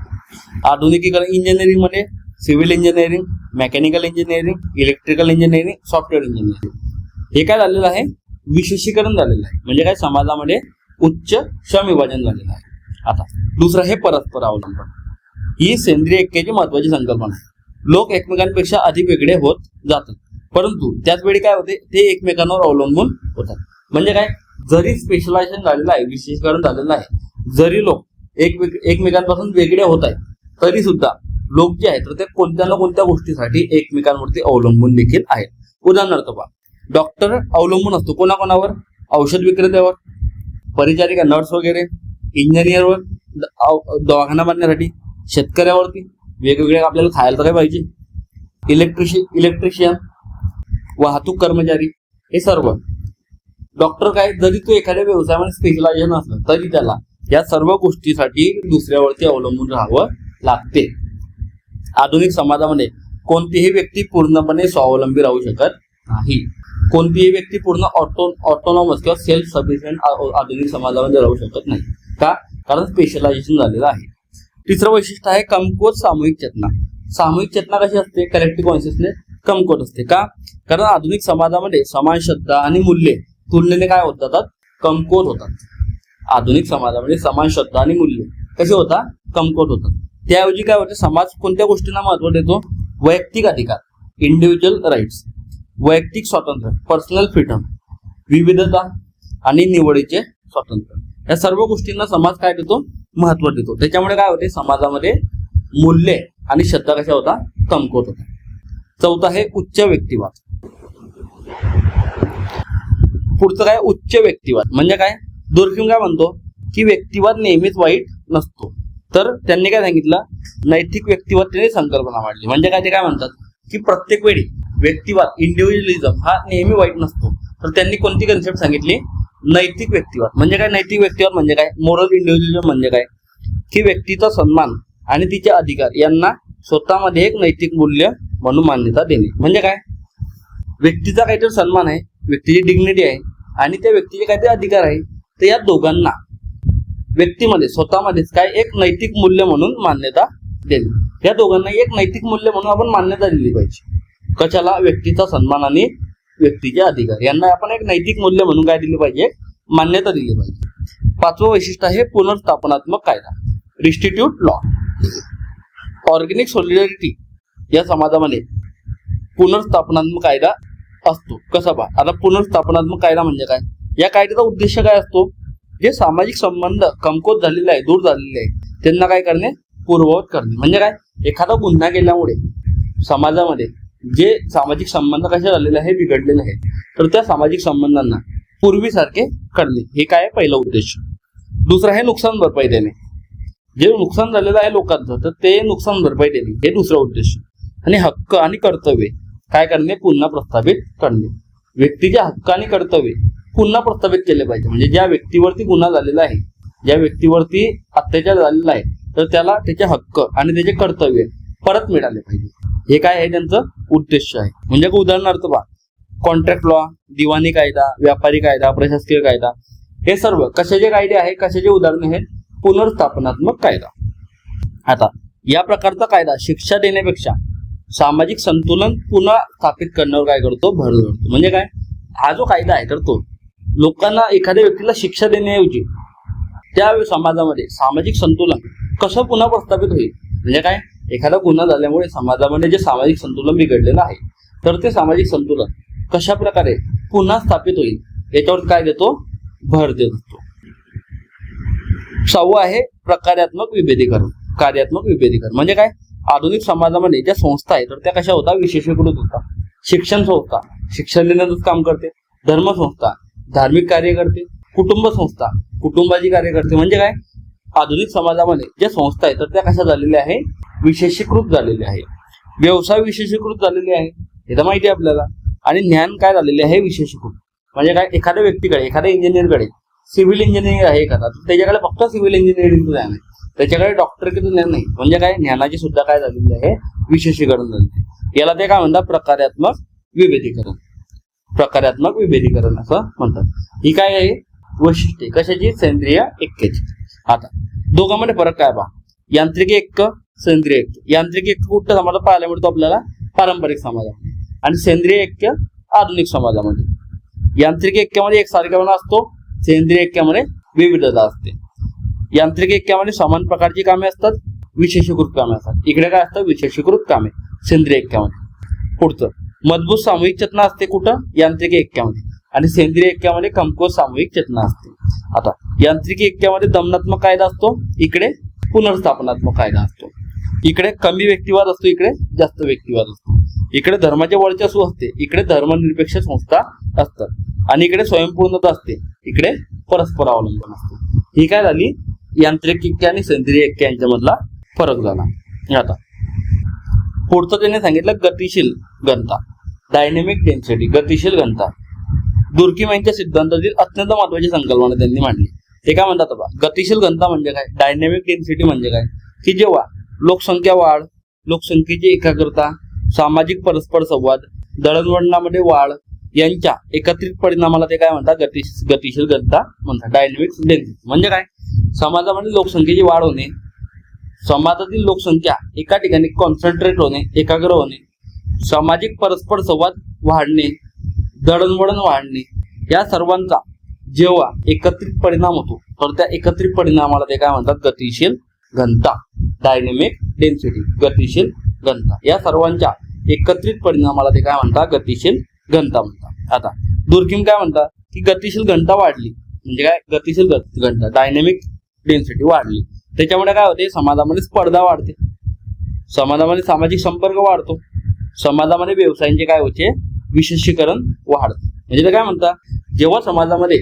आधुनिकीकरण इंजिनिअरिंग मध्ये civil engineering, mechanical engineering, electrical engineering, software engineering, हे काय झालेलं आहे? विशेषीकरण झालेलं आहे. म्हणजे काय, समाजामध्ये उच्च श्रम विभाजन झालेलं आहे. आता दुसरं हे परस्पर अवलंबन. ही सेंद्रिय ऐक्याची महत्वाची संकल्पना आहे. लोक एकमेकांपेक्षा अधिक वेगळे होत जातात, परंतु त्याच वेळी काय होते? ते एकमेकांवर अवलंबून होतात. म्हणजे काय, जरी स्पेशलायझेशन झालेलं आहे, विशेषीकरण झालेलं आहे, जरी लोक एकमेकांपासून वेगळे होत आहेत, तरी सुद्धा लोक जे आहेत तर ते कोणत्या ना कोणत्या गोष्टीसाठी एकमेकांवरती अवलंबून देखील आहेत. उदाहरणार्थ पहा, डॉक्टर अवलंबून असतो कोणाकोणावर? औषध विक्रेत्यावर, परिचारिका नर्स वगैरे, इंजिनियरवर, दवाखाना बांधण्यासाठी, शेतकऱ्यावरती, वेगवेगळे आपल्याला खायला तर काय पाहिजे, इलेक्ट्रिशियन, वाहतूक कर्मचारी, हे सर्व. डॉक्टर काय, जरी तो एखाद्या व्यवसायामध्ये स्पेशलायझेशन असलं तरी त्याला या सर्व गोष्टीसाठी दुसऱ्यावरती अवलंबून राहावं लागते. आधुनिक समाजामध्ये कोणतीही व्यक्ती पूर्णपणे स्वावलंबी राहू शकत नाही. कोणतीही व्यक्ती पूर्ण ऑटोनॉमस किंवा सेल्फ सफिशियंट आधुनिक समाजामध्ये राहू शकत नाही. का? कारण स्पेशलायझेशन झालेलं आहे. तिसरं वैशिष्ट्य आहे कमकुवत सामूहिक चेतना. सामूहिक चेतना कशी असते? कलेक्टिव्ह कॉन्शियसनेस कमकुवत असते. का? कारण आधुनिक समाजामध्ये समान श्रद्धा आणि मूल्ये तुलनेने काय होत जातात? कमकुवत होतात. आधुनिक समाजामध्ये समान श्रद्धा आणि मूल्य कसे होतात? कमकुवत होतात. त्याऐवजी काय होते? समाज कोणत्या गोष्टींना महत्व देतो? वैयक्तिक अधिकार, इंडिव्हिज्युअल राईट्स, वैयक्तिक स्वातंत्र्य, पर्सनल फ्रीडम, विविधता आणि निवडीचे स्वातंत्र्य, या सर्व गोष्टींना समाज काय देतो? महत्व देतो. त्याच्यामुळे काय होते? समाजामध्ये मूल्ये आणि श्रद्धा कशा होता? कमकुवत होता. चौथा आहे उच्च व्यक्तिवाद. पुढचं काय? उच्च व्यक्तिवाद म्हणजे काय? दुर्खीम काय म्हणतो की व्यक्तिवाद नेहमीच वाईट नसतो. तर त्यांनी काय सांगितलं? नैतिक व्यक्तिवाद त्यांनी संकल्पना मांडली. म्हणजे काय? ते काय म्हणतात की प्रत्येक वेळी व्यक्तिवाद, इंडिव्हिज्युअलिझम हा नेहमी वाईट नसतो. तर त्यांनी कोणती कन्सेप्ट सांगितली? नैतिक व्यक्तिवाद. म्हणजे काय? नैतिक व्यक्तिवाद म्हणजे काय? मोरल इंडिव्हिज्युअलिझम म्हणजे काय? की व्यक्तीचा सन्मान आणि तिचे अधिकार यांना स्वतःमध्ये एक नैतिक मूल्य म्हणून मान्यता देणे. म्हणजे काय? व्यक्तीचा काहीतरी सन्मान आहे, व्यक्तीची डिग्निटी आहे आणि त्या व्यक्तीचे काहीतरी अधिकार आहे. तर या दोघांना व्यक्तीमध्ये स्वतःमध्येच काय एक नैतिक मूल्य म्हणून मान्यता देणे. या दोघांना एक नैतिक मूल्य म्हणून आपण मान्यता दिली पाहिजे. कशाला? व्यक्तीचा सन्मान आणि व्यक्तीचे अधिकार यांना आपण एक नैतिक मूल्य म्हणून काय दिली पाहिजे? मान्यता दिली पाहिजे. पाचवं वैशिष्ट्य आहे पुनर्स्थापनात्मक कायदा, रिस्टिट्यूट लॉ. ऑर्गेनिक सॉलिडॅरिटी या समाजामध्ये पुनर्स्थापनात्मक कायदा असतो. कसा पहा आता? पुनर्स्थापनात्मक कायदा म्हणजे काय? या कायद्याचा उद्देश काय असतो? जे सामाजिक संबंध कमकुवत झालेले आहे, दूर झालेले आहे, त्यांना काय करणे? पूर्ववत करणे. म्हणजे काय? एखादा गुन्हा केल्यामुळे समाजामध्ये जे सामाजिक संबंध कसे झालेले आहे? बिघडलेले आहेत. तर त्या सामाजिक संबंधांना पूर्वीसारखे करणे, हे काय? पहिला उद्देश. दुसरा आहे नुकसान भरपाई देणे. जे नुकसान झालेलं आहे लोकांचं तर ते नुकसान भरपाई देणे, हे दुसरा उद्देश. आणि हक्क आणि कर्तव्य काय करणे? पुन्हा प्रस्थापित करणे. व्यक्तीचे हक्क आणि कर्तव्य पुन्हा प्रस्थापित केले पाहिजे. म्हणजे ज्या व्यक्तीवरती गुन्हा झालेला आहे, ज्या व्यक्तीवरती अत्याचार झालेला आहे, तर त्याला त्याचे हक्क आणि त्याचे कर्तव्य परत मिळाले पाहिजे. हे काय आहे? त्यांचं उद्देश आहे. म्हणजे उदाहरणार्थ पहा, कॉन्ट्रॅक्ट लॉ, दिवाणी कायदा, व्यापारी कायदा, प्रशासकीय कायदा, हे सर्व कशाचे कायदे आहे? कशाचे उदाहरणे आहेत? पुनर्स्थापनात्मक कायदा. आता या प्रकारचा कायदा शिक्षा देण्यापेक्षा सामाजिक संतुलन पुन्हा स्थापित करण्यावर काय करतो? भर देतो. म्हणजे काय? हा जो कायदा आहे तर तो लोकांना, एखाद्या व्यक्तीला शिक्षा देण्याऐवजी त्या समाजामध्ये सामाजिक संतुलन कसं पुन्हा प्रस्थापित होईल. म्हणजे काय? एखादा गुन्हा झाल्यामुळे समाजामध्ये जे सामाजिक संतुलन बिघडलेलं आहे तर ते सामाजिक संतुलन कशा प्रकारे पुन्हा स्थापित होईल याच्यावर काय देतो? भर देत असतो. सहावं आहे प्रकारात्मक विभेदीकरण, कार्यात्मक विभेदीकरण. म्हणजे काय? आधुनिक समाजामध्ये ज्या संस्था आहेत तर त्या कशा होतात? विशेषीकृत होतात. शिक्षण संस्था शिक्षण देण्याचं काम करते, धर्म संस्था धार्मिक कार्य करते, कुटुंब संस्था कुटुंबाची कार्य करते. म्हणजे काय? आधुनिक समाजामध्ये ज्या संस्था आहेत तर त्या कशा झालेल्या आहे? विशेषीकृत झालेल्या आहे. व्यवसाय विशेषीकृत झालेले आहे, हे तर माहिती आहे आपल्याला. आणि ज्ञान काय झालेले आहे? विशेषीकृत. म्हणजे काय? एखाद्या व्यक्तीकडे, एखाद्या इंजिनियरकडे सिव्हिल इंजिनिअरिंग आहे एखादा, त्याच्याकडे फक्त सिव्हिल इंजिनिअरिंग ज्ञान आहे, त्याच्याकडे डॉक्टरकीचं ज्ञान नाही. म्हणजे काय? ज्ञानाची सुद्धा काय झालेली आहे? विशेषीकरण झाले. याला ते काय म्हणतात? प्रकारात्मक विभेदीकरण. प्रकारात्मक विभेदीकरण असं म्हणतात. ही काय आहे? वैशिष्ट्ये कशाची? सेंद्रिय ऐक्याची. आता दोघांमध्ये फरक काय पहा? यांत्रिक ऐक्य, सेंद्रिय ऐक्य. यांत्रिक ऐक्य कुठं समाजात पाहायला मिळतो आपल्याला? पारंपरिक समाजामध्ये. आणि सेंद्रिय ऐक्य आधुनिक समाजामध्ये. यांत्रिक ऐक्यामध्ये एकसारखेपणा असतो, सेंद्रिय ऐक्यामध्ये विविधता असते. यांत्रिक ऐक्यामध्ये समान प्रकारची कामे असतात, विशेषीकृत कामे असतात. इकडे काय असतं? विशेषीकृत कामे सेंद्रिय ऐक्यामध्ये. पुढचं मजबूत सामूहिक चेतना असते कुठं? यांत्रिक ऐक्यामध्ये. आणि सेंद्रिय ऐक्यामध्ये कमकुवत सामूहिक चेतना असते. आता यांत्रिकी एक्क्यामध्ये दमनात्मक कायदा असतो, इकडे पुनर्स्थापनात्मक कायदा असतो. इकडे कमी व्यक्तिवाद असतो, इकडे जास्त व्यक्तिवाद असतो. इकडे धर्माचे वर्चस्व असते, इकडे धर्मनिरपेक्ष संस्था असतात. आणि इकडे स्वयंपूर्णता असते, इकडे परस्पर अवलंबन असते. ही काय झाली यांत्रिक एक्के आणि सेंद्रिय एक्के यांच्यामधला फरक झाला. आता पुढचं त्याने सांगितलं गतिशील घनता, डायनेमिक डेन्सिटी, गतिशील घनता. दुर्कीम यांच्या सिद्धांतातील अत्यंत महत्वाची संकल्पना त्यांनी मांडली. ते काय म्हणतात बाबा, गतिशील घनता म्हणजे काय, डायनेमिक डेन्सिटी म्हणजे काय, की जेव्हा लोकसंख्या वाढ, लोकसंख्येची एकाग्रता, सामाजिक परस्पर संवाद, दळणवळणामध्ये वाढ यांच्या एकत्रित परिणामाला ते काय म्हणतात, गतिशील घनता म्हणतात. डायनेमिक डेन्सिटी म्हणजे काय, समाजामध्ये लोकसंख्येची वाढ होणे, समाजातील लोकसंख्या एका ठिकाणी कॉन्सन्ट्रेट होणे, एकाग्र होणे, सामाजिक परस्पर संवाद वाढणे, दळणवळण वाढणे, या सर्वांचा जेव्हा एकत्रित परिणाम होतो तर त्या एकत्रित परिणामाला ते काय म्हणतात, गतिशील घनता, डायनेमिक डेन्सिटी, गतिशील घनता. या सर्वांच्या एकत्रित परिणामाला ते काय म्हणतात, गतिशील घनता म्हणतात. आता दुर्कीम काय म्हणतात की गतिशील घनता वाढली म्हणजे काय, गतिशील घनता, डायनेमिक डेन्सिटी वाढली, त्याच्यामुळे काय होते, समाजामध्ये स्पर्धा वाढते, समाजामध्ये सामाजिक संपर्क वाढतो, समाजामध्ये व्यवसायांचे काय होते, विशेषीकरण वाढते. म्हणजे ते काय म्हणतात, जेव्हा समाजामध्ये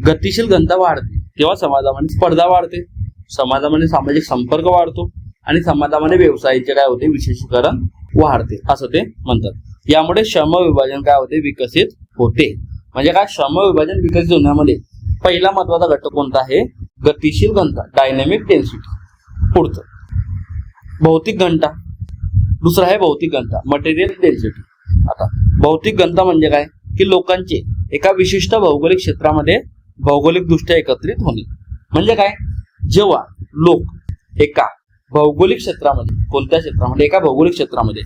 गतिशील घनता वाढते तेव्हा समाजामध्ये स्पर्धा वाढते, समाजामध्ये सामाजिक संपर्क वाढतो आणि समाजामध्ये व्यवसायाचे काय होते, विशेषीकरण वाढते, असं ते म्हणतात. यामुळे श्रम विभाजन काय होते, विकसित होते. म्हणजे काय, श्रम विभाजन विकसित होण्यामध्ये पहिला महत्वाचा घटक कोणता आहे, गतिशील घनता, डायनेमिक डेन्सिटी. पुढचं भौतिक घनता, दुसरा आहे भौतिक घनता, मटेरियल डेन्सिटी. आता भौतिक घनता म्हणजे काय, की लोकांचे एका विशिष्ट भौगोलिक क्षेत्रामध्ये भौगोलिक दृष्ट्या एकत्रित होणे. म्हणजे काय, जेव्हा लोक एका भौगोलिक क्षेत्रामध्ये, कोणत्या क्षेत्रामध्ये, एका भौगोलिक क्षेत्रामध्ये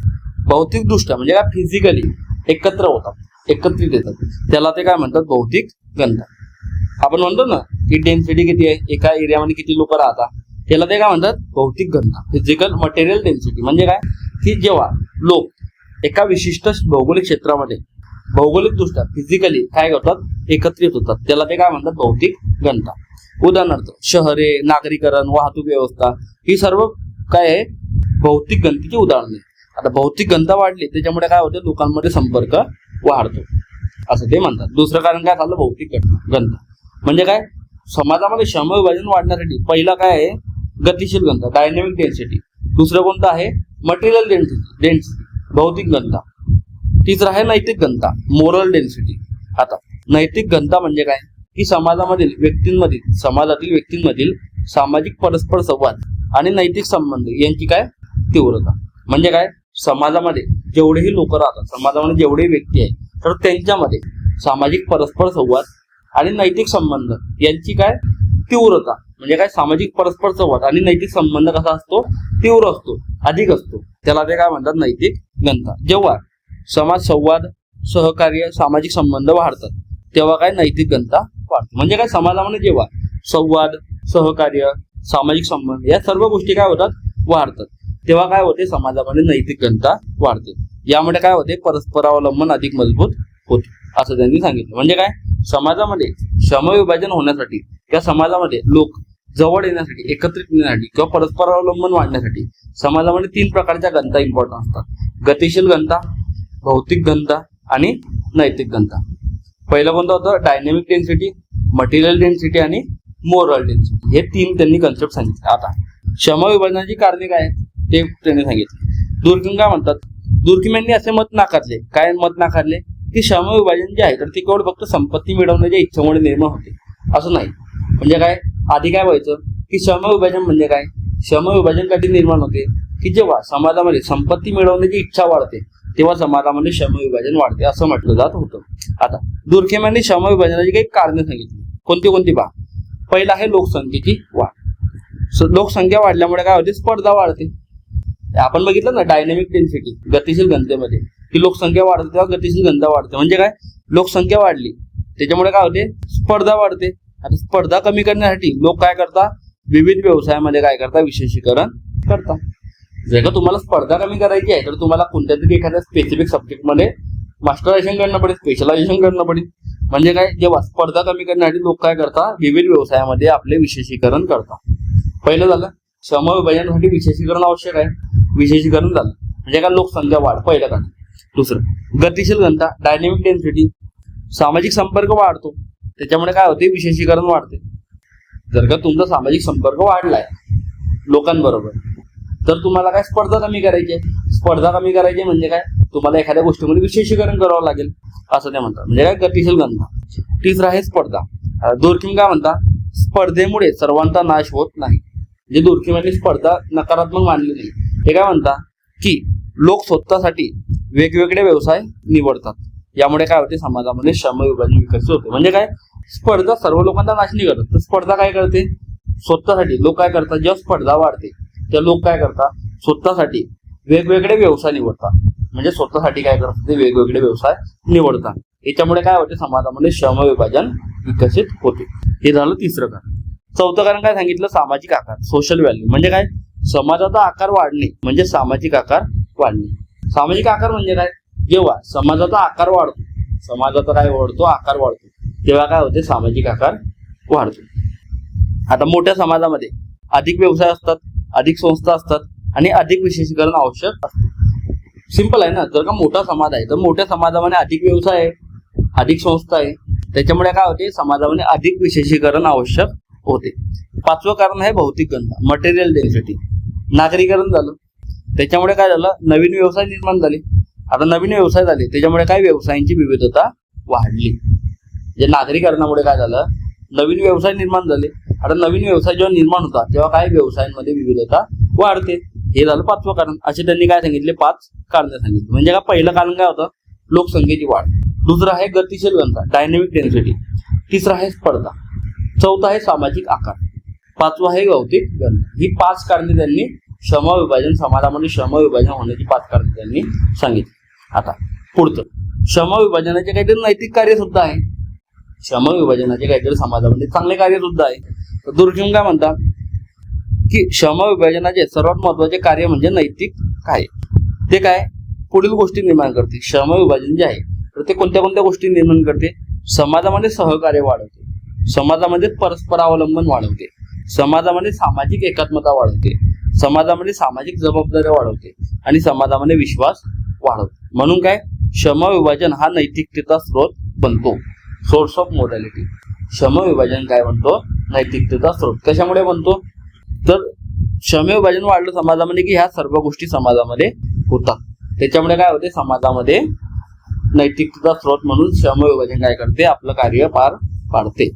भौतिक दृष्ट्या म्हणजे काय, फिजिकली एकत्र होतात, एकत्रित येतात, त्याला ते काय म्हणतात, भौतिक घनता. आपण म्हणतो ना की डेन्सिटी किती आहे, एका एरियामध्ये किती लोक राहतात, त्याला ते काय म्हणतात, भौतिक घनता, फिजिकल मटेरियल डेन्सिटी. म्हणजे काय, की जेव्हा लोक एका विशिष्ट भौगोलिक क्षेत्रामध्ये भौगोलिक दृष्ट्या फिजिकली काय करतात, एकत्रित होतात, त्याला ते काय म्हणतात, भौतिक घनता. उदाहरणार्थ शहरे, नागरीकरण, वाहतूक व्यवस्था, ही सर्व काय आहे, भौतिक घनतेची उदाहरणे. आता भौतिक घनता वाढली त्याच्यामुळे काय होतं, लोकांमध्ये संपर्क वाढतो, असं ते म्हणतात. दुसरं कारण काय झालं, भौतिक घनता म्हणजे काय, समाजामध्ये श्रम विभाजन वाढण्यासाठी पहिला काय आहे, गतिशील घनता, डायनेमिक डेन्सिटी. दुसरं कोणतं आहे, मटेरियल डेन्सिटी, भौतिक घनता. तिसरं आहे नैतिक घनता, मोरल डेन्सिटी. आता नैतिक घनता म्हणजे काय, की समाजातील व्यक्तींमधील सामाजिक परस्पर संवाद आणि नैतिक संबंध यांची काय, तीव्रता. म्हणजे काय, समाजामध्ये जेवढेही लोक राहतात, समाजामध्ये जेवढे व्यक्ती आहेत, तर त्यांच्यामध्ये सामाजिक परस्पर संवाद आणि नैतिक संबंध यांची काय, तीव्रता. म्हणजे काय, सामाजिक परस्पर संवाद आणि नैतिक संबंध कसा असतो, तीव्र असतो, अधिक असतो, त्याला ते काय म्हणतात, नैतिक घनता. जेव्हा समाज संवाद, सहकार्य, सामाजिक संबंध वाढतात तेव्हा काय, नैतिक घनता वाढते. म्हणजे काय, समाजामध्ये जेव्हा संवाद, सहकार्य, सामाजिक संबंध या सर्व गोष्टी काय होतात, वाढतात, तेव्हा काय होते, समाजामध्ये नैतिक घनता वाढते. यामुळे काय होते, परस्परावलंबन अधिक मजबूत होते, असं त्यांनी सांगितलं. म्हणजे काय, समाजामध्ये श्रमविभाजन होण्यासाठी किंवा समाजामध्ये लोक जवळ येण्यासाठी, एकत्रित येण्यासाठी किंवा परस्परावलंबन वाढण्यासाठी समाजामध्ये 3 प्रकारच्या घनता इम्पॉर्टंट असतात, गतिशील घनता, भौतिक घनता आणि नैतिक घनता. पहिलं कोणतं होतं, डायनेमिक डेन्सिटी, मटेरियल डेन्सिटी आणि मोरल डेन्सिटी. हे 3 त्यांनी कन्सेप्ट सांगितले. आता श्रमविभाजनाची कारणे काय ते त्यांनी सांगितले. दुर्कीम काय म्हणतात, दुर्कीम यांनी असे मत नाकारले, काय मत नाकारले, की श्रमविभाजन जे आहे तर ते केवळ फक्त संपत्ती मिळवण्याच्या इच्छेमुळे निर्माण होते, असं नाही. म्हणजे काय, आधी काय व्हायचं, की श्रमविभाजन म्हणजे काय, श्रमविभाजन कधी निर्माण होते, की जेव्हा समाजामध्ये संपत्ती मिळवण्याची इच्छा वाढते तेव्हा समाजामध्ये श्रमविभाजन वाढते, असं म्हटलं जात होतं. आता दुर्कीम यांनी श्रमविभाजनाची काही कारणे सांगितली. कोणती पहा. पहिला आहे लोकसंख्येची वाढ. लोकसंख्या वाढल्यामुळे काय होते, स्पर्धा वाढते. आपण बघितलं ना डायनेमिक डेन्सिटी, गतिशील घनतेमध्ये, की लोकसंख्या वाढते तेव्हा गतिशील घनता वाढते. म्हणजे काय, लोकसंख्या वाढली त्याच्यामुळे काय होते, स्पर्धा वाढते. आता स्पर्धा कमी करण्यासाठी लोक काय करतात, विविध व्यवसायामध्ये काय करतात, विशेषीकरण करतात. जर का तुम्हाला स्पर्धा कमी करायची आहे तर तुम्हाला कोणत्या तरी एखाद्या स्पेसिफिक सब्जेक्टमध्ये मास्टरायझेशन करणं पडेल, स्पेशलायझेशन करणं पडेल. म्हणजे काय, जेव्हा स्पर्धा कमी करण्यासाठी लोक काय करतात, विविध व्यवसायामध्ये आपले विशेषीकरण करतात. पहिलं झालं श्रमविभाजनासाठी विशेषीकरण आवश्यक आहे, विशेषीकरण झालं म्हणजे काय, लोकसंख्या वाढ, पहिलं कारण. दुसरं गतिशील घनता, डायनेमिक डेन्सिटी, सामाजिक संपर्क वाढतो, त्याच्यामुळे काय होते, विशेषीकरण वाढते. जर का तुमचा सामाजिक संपर्क वाढलाय लोकांबरोबर, तर तुम्हाला काय, स्पर्धा कमी करायची आहे. स्पर्धा कमी करायची म्हणजे काय, तुम्हाला एखाद्या गोष्टीमध्ये विशेषीकरण करावं लागेल, असं ते म्हणतात, म्हणजे काय, गतिशील घनता. तिसरं आहे स्पर्धा. दुर्खिम काय म्हणतात, स्पर्धेमुळे सर्वांचा नाश होत नाही. म्हणजे दुर्खिमांनी स्पर्धा नकारात्मक मानली नाही. हे काय म्हणतात की लोक स्वतःसाठी वेगवेगळे व्यवसाय निवडतात, यामुळे काय होते, समाजामध्ये श्रम विभाजन विकसित होते. म्हणजे काय, स्पर्धा सर्व लोकांचा नाश नाही करत, तर स्पर्धा काय करते, स्वतःसाठी लोक काय करतात, जेव्हा स्पर्धा वाढते त्या लोक काय करतात, स्वतःसाठी वेगवेगळे व्यवसाय निवडतात. म्हणजे स्वतःसाठी काय करतात, ते वेगवेगळे व्यवसाय निवडतात. याच्यामुळे काय होते, समाजामध्ये श्रम विभाजन विकसित होते. हे झालं तिसरं कारण. चौथं कारण काय सांगितलं, सामाजिक आकार, सोशल व्हॅल्यू. म्हणजे काय, समाजाचा आकार वाढणे म्हणजे सामाजिक आकार वाढणे. सामाजिक आकार म्हणजे काय, जेव्हा समाजाचा आकार वाढतो, समाजाचा काय वाढतो, आकार वाढतो, तेव्हा काय होते, सामाजिक आकार वाढतो. आता मोठ्या समाजामध्ये अधिक व्यवसाय असतात, अधिक संस्था असतात आणि अधिक विशेषीकरण आवश्यक असते. सिंपल आहे ना. जर का मोठा समाज आहे तर मोठ्या समाजामध्ये अधिक व्यवसाय आहे, अधिक संस्था आहे, त्याच्यामुळे काय होते, समाजामध्ये अधिक विशेषीकरण आवश्यक होते. पाचवं कारण आहे भौतिक घनता, मटेरियल डेन्सिटी. नागरीकरण झालं, त्याच्यामुळे काय झालं, नवीन व्यवसाय निर्माण झाले. आता नवीन व्यवसाय झाले, त्याच्यामुळे काय, व्यवसायांची विविधता वाढली. म्हणजे नागरीकरणामुळे काय झालं, नवीन व्यवसाय निर्माण झाले. आता नवीन व्यवसाय जेव्हा निर्माण होतात तेव्हा काय, व्यवसायांमध्ये विविधता वाढते. हे झालं पाचवं कारण. असे त्यांनी काय सांगितले, 5 कारण सांगितले. म्हणजे काय, पहिलं कारण काय होतं, लोकसंख्येची वाढ. दुसरं आहे गतिशील घनता, डायनेमिक डेन्सिटी. तिसरं आहे स्पर्धा. चौथा आहे सामाजिक आकार. पाचवा आहे भौतिक घनता. ही 5 कारणे त्यांनी श्रम विभाजन, समाजामध्ये श्रम विभाजन होण्याची 5 कारणे त्यांनी सांगितली. आता पुढचं, श्रम विभाजनाचे काहीतरी नैतिक कार्य सुद्धा आहे. श्रम विभाजनाचे काहीतरी समाजामध्ये चांगले कार्य सुद्धा आहे. तर दुर्खिम काय म्हणतात की श्रम विभाजनाचे सर्वात महत्वाचे कार्य म्हणजे नैतिक कार्य. ते काय, पुढील गोष्टी निर्माण करते. श्रम विभाजन जे आहे तर ते कोणत्या कोणत्या गोष्टी निर्माण करते, समाजामध्ये सहकार्य वाढवते, समाजामध्ये परस्परावलंबन वाढवते, समाजामध्ये सामाजिक एकात्मता वाढवते, समाजामध्ये सामाजिक जबाबदारी वाढवते आणि समाजामध्ये विश्वास वाढवते. म्हणून काय, श्रम विभाजन हा नैतिकतेचा स्रोत बनतो, सोर्स ऑफ मोरॅलिटी. श्रम विभाजन काय बनतो, नैतिकतेचा स्रोत. कशामुळे बनतो, तर श्रम विभाजन वाढलं समाजामध्ये की ह्या सर्व गोष्टी समाजामध्ये होतात. त्याच्यामुळे काय होते, समाजामध्ये नैतिकतेचा स्रोत म्हणून श्रम विभाजन काय करते, आपलं कार्य पार पाडते.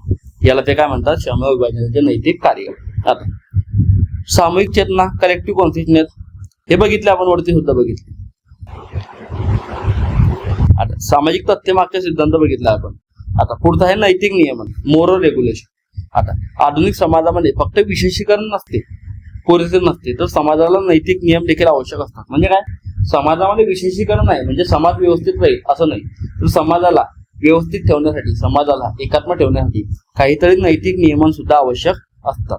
याला ते काय म्हणतात, श्रम विभाजनाचे नैतिक कार्य. आता सामूहिक चेतना, कलेक्टिव्ह कॉन्शियसनेस, हे बघितले आपण, वरती सुद्धा बघितले. आता सामाजिक तथ्य मागचे सिद्धांत बघितला आपण. आता पुढचं आहे नैतिक नियमन, मोरल रेग्युलेशन. आता आधुनिक समाजामध्ये फक्त विशेषीकरण नसते, पुरेसे नसते, तर समाजाला नैतिक नियम देखील आवश्यक असतात. म्हणजे काय, समाजामध्ये विशेषीकरण आहे म्हणजे समाज व्यवस्थित राहील असं नाही, तर समाजाला व्यवस्थित ठेवण्यासाठी, समाजाला एकात्म ठेवण्यासाठी काहीतरी नैतिक नियमन सुद्धा आवश्यक असतात.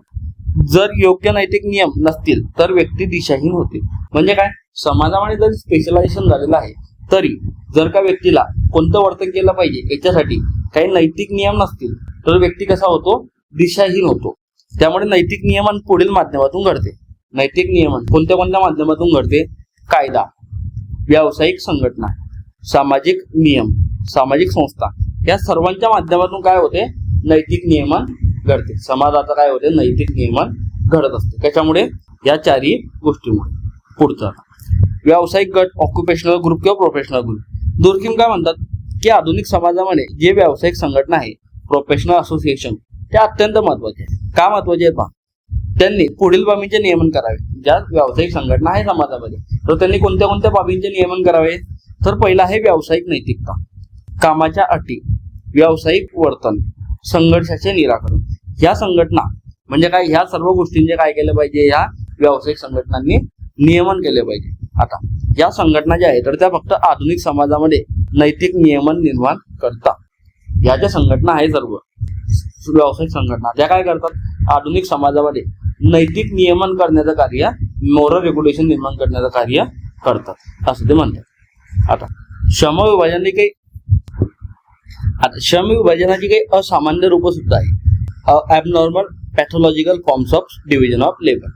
जर योग्य नैतिक नियम नसतील तर व्यक्ती दिशाहीन होते. म्हणजे काय, समाजामध्ये जरी स्पेशलायझेशन झालेलं आहे तरी जर का व्यक्तीला कोणतं वर्तन केलं पाहिजे याच्यासाठी काही नैतिक नियम नसतील तर व्यक्ती कसा होतो, दिशाहीन होतो. त्यामुळे नैतिक नियमन पुढील माध्यमातून घडते. नैतिक नियमन कोणत्या कोणत्या माध्यमातून घडते, कायदा, व्यावसायिक संघटना, सामाजिक नियम, सामाजिक संस्था, या सर्वांच्या माध्यमातून काय होते, नैतिक नियमन घडते. समाजाचं काय होते, नैतिक नियमन घडत असते. त्याच्यामुळे या 4 गोष्टीमुळे. पुढचं व्यावसायिक गट, ऑक्युपेशनल ग्रुप किंवा प्रोफेशनल ग्रुप. दुर्खिम काय म्हणतात की आधुनिक समाजामध्ये जे व्यावसायिक संघटना आहे, प्रोफेशनल असोसिएशन, ते अत्यंत महत्वाचे आहे. का महत्वाचे आहेत पहा, त्यांनी पुढील बाबींचे नियमन करावे. ज्या व्यावसायिक संघटना आहे समाजामध्ये तर त्यांनी कोणत्या कोणत्या बाबींचे नियमन करावे, तर पहिला आहे व्यावसायिक नैतिकता, कामाच्या अटी, व्यावसायिक वर्तन, संघर्षाचे निराकरण. ह्या संघटना म्हणजे काय, ह्या सर्व गोष्टींचे काय केलं पाहिजे, ह्या व्यावसायिक संघटनांनी नियमन केले पाहिजे. आता या संघटना ज्या आहेत तर त्या फक्त आधुनिक समाजामध्ये नैतिक नियमन निर्माण करतात. या ज्या संघटना आहे सर्व व्यावसायिक संघटना, त्या काय करतात, आधुनिक समाजामध्ये नैतिक नियमन करण्याचं कार्य, मोरल रेग्युलेशन निर्माण करण्याचं कार्य करतात असं ते म्हणतात. आता श्रम विभाजनाने काही आता श्रमविभाजनाची काही असामान्य रूप सुद्धा आहे. Abnormal pathological forms of division of labour.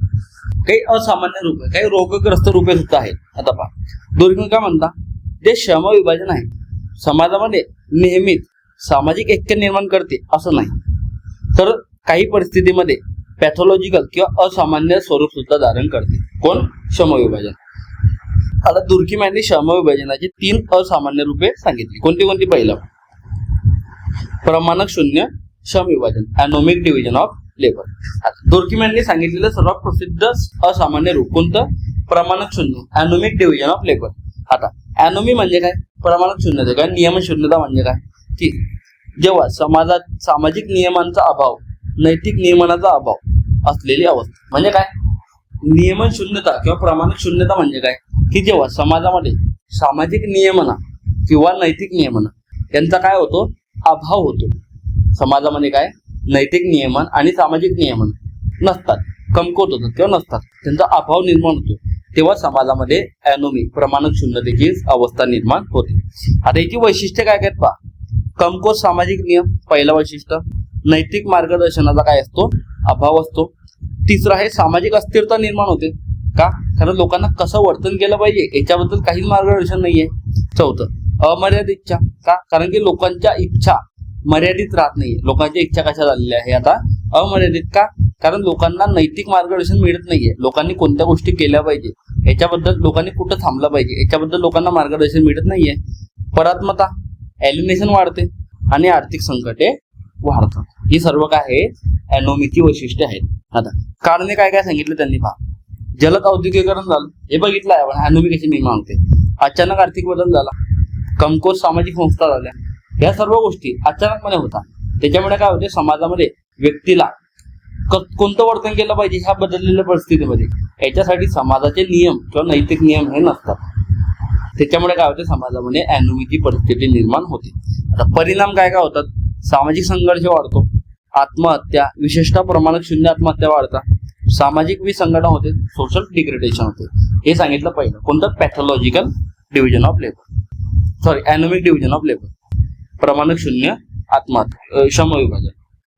काही असामान्य रूप, काही रोगग्रस्त रूपे सुद्धा आहेत. आता पहा, दुर्गुण काय म्हणता, जे श्रमविभाजन आहे समाजामध्ये नेहमीच सामाजिक ऐक्य निर्माण करते असं नाही, तर काही परिस्थितीमध्ये पॅथॉलॉजिकल किंवा असामान्य स्वरूप सुद्धा धारण करते. कोण? श्रमविभाजन. आता दुर्खिम यांनी श्रमविभाजनाची 3 असामान्य रूपे सांगितली. कोणती कोणती? पहिलं, प्रमाणक शून्य श्रमविभाजन, ॲनोमिक डिव्हिजन ऑफ लेबर. दुर्खिम यांनी सांगितलेलं सर्वात प्रसिद्ध असामान्य रूप कोणतं? प्रमाणक शून्य, ॲनोमिक डिव्हिजन ऑफ लेबर. आता ॲनोमी म्हणजे काय? प्रमाणक शून्यता काय? नियम शून्यता म्हणजे काय? की जेव्हा समाजात सामाजिक नियमांचा अभाव, नैतिक नियमनाचा अभाव असलेली अवस्था. म्हणजे काय? नियमन शून्यता किंवा प्रमाणिक शून्यता म्हणजे काय? की जेव्हा समाजामध्ये सामाजिक नियमना किंवा नैतिक नियमन यांचा काय होतो? अभाव होतो. समाजामध्ये काय? नैतिक नियमन आणि सामाजिक नियमन नसतात, कमकुवत होतात किंवा नसतात, त्यांचा अभाव निर्माण होतो. तेव्हा समाजामध्ये ॲनोमी, प्रमाणक शून्यतेची अवस्था निर्माण होते. आता याची वैशिष्ट्य काय आहेत पहा. कमकुवत सामाजिक नियम, पहिलं वैशिष्ट्य. नैतिक मार्गदर्शनाचा काय असतो? अभाव असतो. तिसरं आहे सामाजिक अस्थिरता निर्माण होते. का? कारण लोकांना कसं वर्तन केलं पाहिजे याच्याबद्दल काहीच मार्गदर्शन नाहीये. चौथं, अमर्यादित इच्छा. का? कारण की लोकांच्या इच्छा मर्यादित राहत नाहीये. लोकांच्या इच्छा कशा झालेल्या आहे आता? अमर्यादित. का? कारण लोकांना नैतिक मार्गदर्शन मिळत नाहीये. लोकांनी कोणत्या गोष्टी केल्या पाहिजे याच्याबद्दल, लोकांनी कुठं थांबलं पाहिजे याच्याबद्दल लोकांना मार्गदर्शन मिळत नाहीये. परात्मता, एलिनेशन वाढते आणि आर्थिक संकटे वाढतात. ही सर्व काय आहे? ॲनोमीची वैशिष्ट्ये आहेत. आता कारणे काय काय सांगितलं त्यांनी पहा. जलद औद्योगिकरण झालं, हे बघितलं आहे आपण. ॲनोमी कशी निर्माण होते. अचानक आर्थिक बदल झाला, कमकुवत सामाजिक संस्था झाल्या, या सर्व गोष्टी अचानकपणे होतात. त्याच्यामुळे काय होते? समाजामध्ये व्यक्तीला कोणतं वर्तन केलं पाहिजे ह्या बदललेल्या परिस्थितीमध्ये याच्यासाठी समाजाचे नियम किंवा नैतिक नियम हे नसतात. त्याच्यामुळे काय होते? समाजामध्ये ॲनोमीची परिस्थिती निर्माण होते. आता परिणाम काय काय होतात? सामाजिक संघर्ष वाढतो, आत्महत्या, विशेषतः प्रमाणक शून्य आत्महत्या वाढतात, सामाजिक विसंगठन होते, सोशल डिग्रेडेशन होते. हे सांगितलं पहिलं. कोणतं? Pathological division of labour, sorry anomic division of labour. प्रमाणक शून्य आत्महत्या, श्रमविभाजन.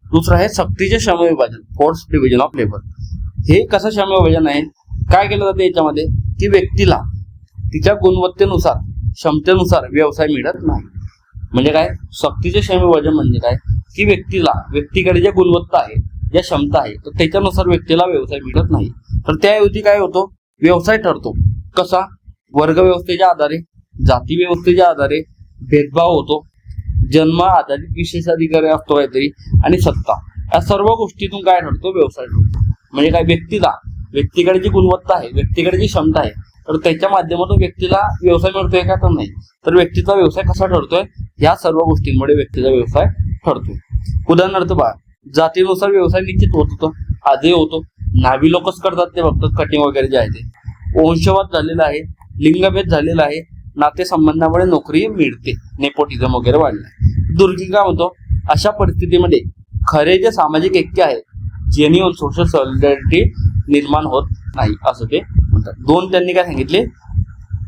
दुसरं आहे सक्तीचे श्रमविभाजन, फोर्स डिव्हिजन ऑफ लेबर. हे कसं श्रमविभाजन आहे? काय केलं जाते याच्यामध्ये? की व्यक्तीला तिच्या गुणवत्तेनुसार, क्षमतेनुसार व्यवसाय मिळत नाही. म्हणजे काय? सक्तीचे श्रमविभाजन म्हणजे काय? की व्यक्तीकडे ज्या गुणवत्ता आहे, ज्या क्षमता आहे, तर त्याच्यानुसार व्यक्तीला व्यवसाय मिळत नाही. तर त्याऐवजी काय होतो? व्यवसाय ठरतो. कसा? वर्ग व्यवस्थेच्या आधारे, जाती व्यवस्थेच्या आधारे भेदभाव होतो, जन्म आधारित विशेषाधिकार असतो काहीतरी, आणि सत्ता. या सर्व गोष्टीतून काय ठरतो? व्यवसाय ठरतो. म्हणजे काय? व्यक्तीकडे जी गुणवत्ता आहे, व्यक्तीकडे जी क्षमता आहे, तर त्याच्या माध्यमातून व्यक्तीला व्यवसाय मिळतोय का? तर नाही. तर व्यक्तीचा व्यवसाय कसा ठरतोय? या सर्व गोष्टींमुळे व्यक्तीचा व्यवसाय ठरतोय. उदाहरणार्थ पहा, जातीनुसार व्यवसाय निश्चित होत होतं, आजही होतो. नावी लोकच करतात ते फक्त कटिंग वगैरे जे आहे ते. वंशवाद झालेला आहे, लिंगभेद झालेला आहे, नातेसंबंधामुळे नोकरी मिळते, नेपोटिझम वगैरे वाढलाय. दुर्गुण काय म्हणतो? अशा परिस्थितीमध्ये खरे जे सामाजिक ऐक्य आहे, जेन्युइन सोशल सॉलिडॅरिटी निर्माण होत नाही असं ते म्हणतात. 2 त्यांनी काय सांगितले?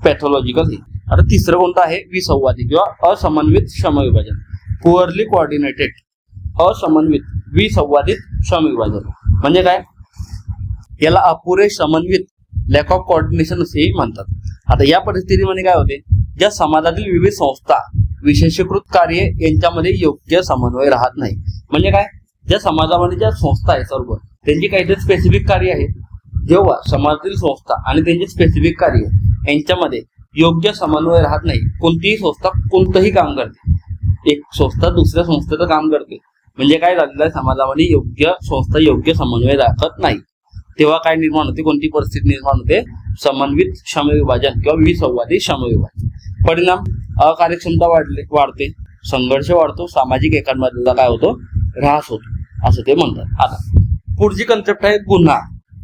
पॅथॉलॉजिकल. हे आता तिसरं कोणतं आहे? विसंवादी किंवा असमन्वित श्रमविभाजन, पुअरली कोऑर्डिनेटेड, असमन्वित विसंवादित श्रमविभाजन. म्हणजे काय? याला अपुरे समन्वित, लॅक ऑफ कोऑर्डिनेशन असेही म्हणतात. आता या परिस्थितीमध्ये काय होते? ज्या समाजातील विविध संस्था, विशेषीकृत कार्य यांच्यामध्ये योग्य समन्वय राहत नाही. म्हणजे काय? ज्या समाजामध्ये ज्या संस्था आहे सर्व, त्यांची काहीतरी स्पेसिफिक कार्य आहे. जेव्हा समाजातील संस्था आणि त्यांचे स्पेसिफिक कार्य यांच्यामध्ये योग्य समन्वय राहत नाही, कोणतीही संस्था कोणतंही काम करते, एक संस्था दुसऱ्या संस्थेचं काम करते, म्हणजे काय झालेलं आहे? समाजामध्ये योग्य समन्वय राखत नाही. तेव्हा काय निर्माण होते? कोणती परिस्थिती निर्माण होते? समन्वित श्रमविभाजन किंवा विसंवादी श्रमविभाजन. परिणाम, अकार्यक्षमता वाढते, संघर्ष वाढतो, सामाजिक एकांमधला काय होतो? ऱ्हास होतो असं ते म्हणतात. आता पुढची कन्सेप्ट आहे गुन्हा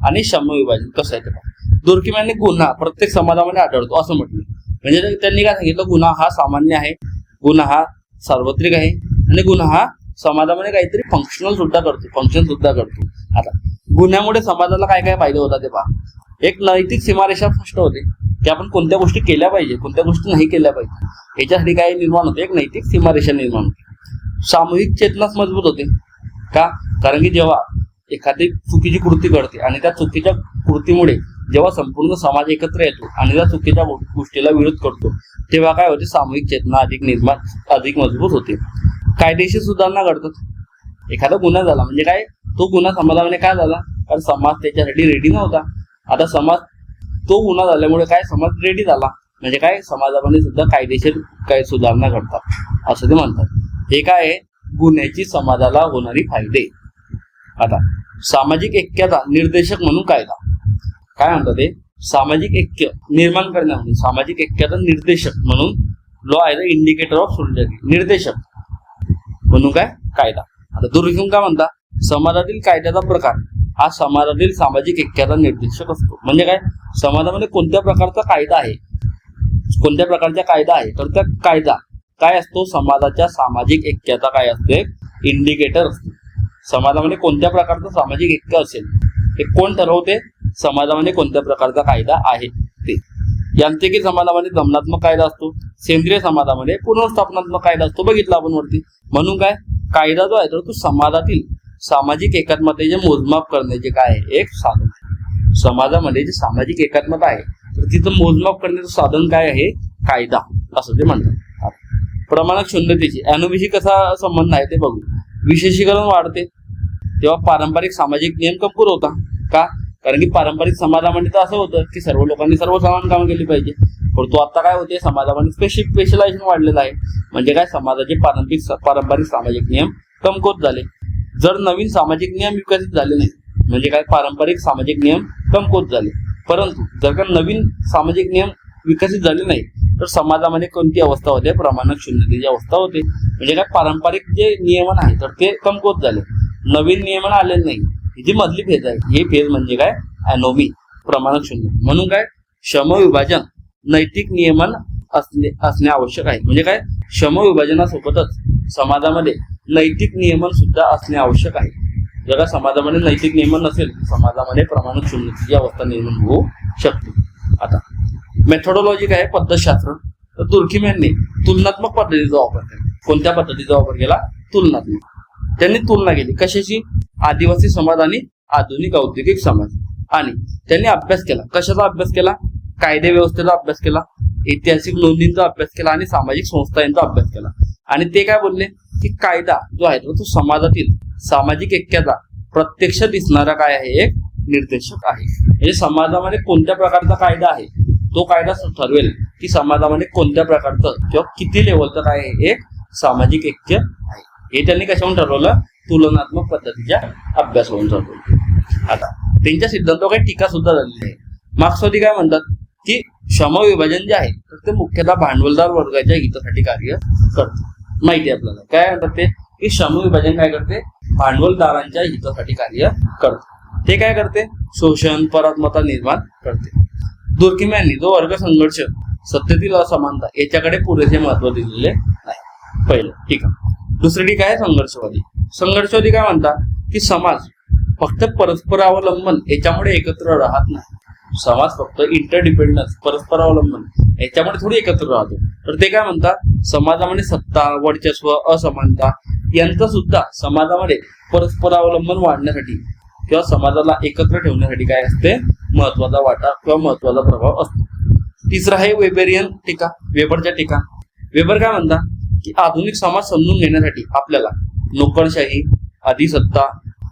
आणि श्रमविभाजन. कसं आहे ते? दुर्खिम यांनी गुन्हा प्रत्येक समाजामध्ये आढळतो असं म्हटलं. म्हणजे त्यांनी काय सांगितलं? गुन्हा हा सामान्य आहे, गुन्हा हा सार्वत्रिक आहे, आणि गुन्हा हा समाजामध्ये काहीतरी फंक्शन सुद्धा करतो. आता गुन्ह्यामुळे समाजाला काय काय फायदे होतात ते पहा. एक नैतिक सीमारेषा स्पष्ट होते की आपण कोणत्या गोष्टी केल्या पाहिजे, कोणत्या गोष्टी नाही केल्या पाहिजे. याच्यासाठी काय निर्माण होते? एक नैतिक सीमारेषा निर्माण होते. सामूहिक चेतनाच मजबूत होते. का? कारण की जेव्हा एखादी चुकीची कृती घडते आणि त्या चुकीच्या कृतीमुळे जेव्हा संपूर्ण समाज एकत्र येतो आणि त्या चुकीच्या गोष्टीला विरोध करतो, तेव्हा काय होते? सामूहिक चेतना अधिक मजबूत होते. कायदेशीर सुधारणा घडतात. एखादा गुन्हा झाला म्हणजे काय, तो गुन्हा समाजामध्ये काय झाला? कारण समाज त्याच्यासाठी रेडी नव्हता. आता समाज, तो गुन्हा झाल्यामुळे काय, समाज रेडी झाला म्हणजे काय, समाजामध्ये सुद्धा कायदेशीर काही सुधारणा घडतात असं ते म्हणतात. हे काय आहे? गुन्ह्याची समाजाला होणारी फायदे. आता सामाजिक ऐक्याचा निर्देशक म्हणून कायदा. काय म्हणतात ते? सामाजिक ऐक्य निर्माण करण्यामध्ये सामाजिक ऐक्याचा निर्देशक म्हणून लॉ आहे द इंडिकेटर ऑफ सोलिडॅरिटी. निर्देशक म्हणून काय? कायदा. आता दुर्गम काय म्हणता? समाजातील कायद्याचा प्रकार हा समाजातील सामाजिक ऐक्याचा निर्देशक असतो. म्हणजे काय? समाजामध्ये कोणत्या प्रकारचा कायदा आहे, कोणत्या प्रकारचा कायदा आहे, तर त्या कायदा काय असतो? समाजाच्या सामाजिक ऐक्याचा काय असतो? एक इंडिकेटर असतो. समाजामध्ये कोणत्या प्रकारचं सामाजिक ऐक्य असेल हे कोण ठरवते? समाजामध्ये कोणत्या प्रकारचा कायदा आहे ते. यांत्रिकी समाजामध्ये दमनात्मक कायदा असतो, सेंद्रिय समाजामध्ये पुनर्स्थापनात्मक कायदा असतो. बघितलं आपण वरती. म्हणून काय? कायदा जो आहे तर तो समाजातील सामाजिक एकात्मतेचे मोजमाप करण्याचे काय आहे? एक साधन. समाजामध्ये जे सामाजिक एकात्मता आहे तर तिथं मोजमाप करण्याचं साधन काय आहे? कायदा असं ते म्हणतात. प्रमाणक शून्यतेची अॅनोमिशी कसा संबंध आहे ते बघू. विशेषीकरण वाढते तेव्हा पारंपरिक सामाजिक नियम कमकुवत होता. का? कारण की पारंपरिक समाजामध्ये तर असं होतं की सर्व लोकांनी सर्व समान कामं केली पाहिजे. परंतु आता काय होते? समाजामध्ये स्पेशलायझेशन वाढलेलं आहे. म्हणजे काय? समाजाचे पारंपरिक सामाजिक नियम कमकुवत झाले. जर नवीन सामाजिक नियम विकसित झाले नाही म्हणजे काय? पारंपरिक सामाजिक नियम कमकुवत झाले. परंतु जर का नवीन सामाजिक नियम विकसित झाले नाही तर समाजामध्ये कोणती अवस्था होते? प्रमाणक शून्यतेची अवस्था होते. म्हणजे काय? पारंपरिक जे नियमन आहे तर ते कमकुवत झाले, नवीन नियमन आले नाही. ही जी मधली फेज आहे हे फेज म्हणजे काय? अॅनोमी, प्रमाणक शून्य. म्हणून काय? श्रमविभाजन नैतिक नियमन असणे आवश्यक आहे. म्हणजे काय? श्रमविभाजनासोबतच समाजामध्ये नैतिक नियमन सुद्धा असणे आवश्यक आहे. जर का समाजामध्ये नैतिक नियमन नसेल समाजामध्ये प्रमाणक शून्यतेची अवस्था निर्माण होऊ शकते. आता मेथोडॉलॉजी काय? पद्धतशास्त्र. तर दुर्खिम यांनी तुलनात्मक पद्धतीचा वापर केला. कोणत्या पद्धतीचा वापर केला? तुलनात्मक. त्यांनी तुलना केली कशाची? आदिवासी समाज आणि आधुनिक औद्योगिक समाज. आणि त्यांनी अभ्यास केला. कशाचा अभ्यास केला? कायदे व्यवस्थेचा अभ्यास केला, ऐतिहासिक नोंदींचा अभ्यास केला आणि सामाजिक संस्थांचा अभ्यास केला. आणि ते काय बोलले की कायदा जो आहे तो समाजातील सामाजिक ऐक्याचा प्रत्यक्ष दिसणारा काय आहे? एक निर्देशक आहे. म्हणजे समाजामध्ये कोणत्या प्रकारचा कायदा आहे तो कायदा ठरवेल की समाजामध्ये कोणत्या प्रकारचं किंवा किती लेवलचं काय आहे? एक सामाजिक ऐक्य आहे. हे त्यांनी कशावरून ठरवलं? तुलनात्मक पद्धतीच्या अभ्यासावरून ठरवलं. आता त्यांच्या सिद्धांतावर काही टीका सुद्धा झालेली आहे. मार्क्सवादी काय म्हणतात की श्रमविभाजन जे आहे तर ते मुख्यतः भांडवलदार वर्गाच्या हितासाठी कार्य करते. माहिती आहे आपल्याला काय म्हणतात ते? की श्रमविभाजन काय करते? भांडवलदारांच्या हितासाठी कार्य करते. ते काय करते? शोषण, परात्मता निर्माण करते. दुर्खिम यांनी जो वर्ग संघर्ष, सत्तेतील असमानता याच्याकडे पुरेसे महत्व दिलेले नाही. पहिलं ठीक आहे. दुसरी टीका आहे संघर्षवादी. संघर्षवादी काय म्हणतात की समाज फक्त परस्परावलंबन याच्यामुळे एकत्र राहत नाही. समाज फक्त इंटरडिपेंडन्स, परस्परावलंबन याच्यामुळे थोडी एकत्र राहतो. तर ते काय म्हणतात? समाजामध्ये सत्ता, वर्चस्व, असमानता यांचा सुद्धा समाजामध्ये परस्परावलंबन वाढण्यासाठी किंवा समाजाला एकत्र ठेवण्यासाठी काय असते? महत्वाचा वाटा किंवा महत्वाचा प्रभाव असतो. तिसरा आहे वेबेरियन टीका, वेबरच्या टीका. वेबर काय म्हणतात की आधुनिक समाज समजून घेण्यासाठी आपल्याला नोकरशाही, अधिसत्ता,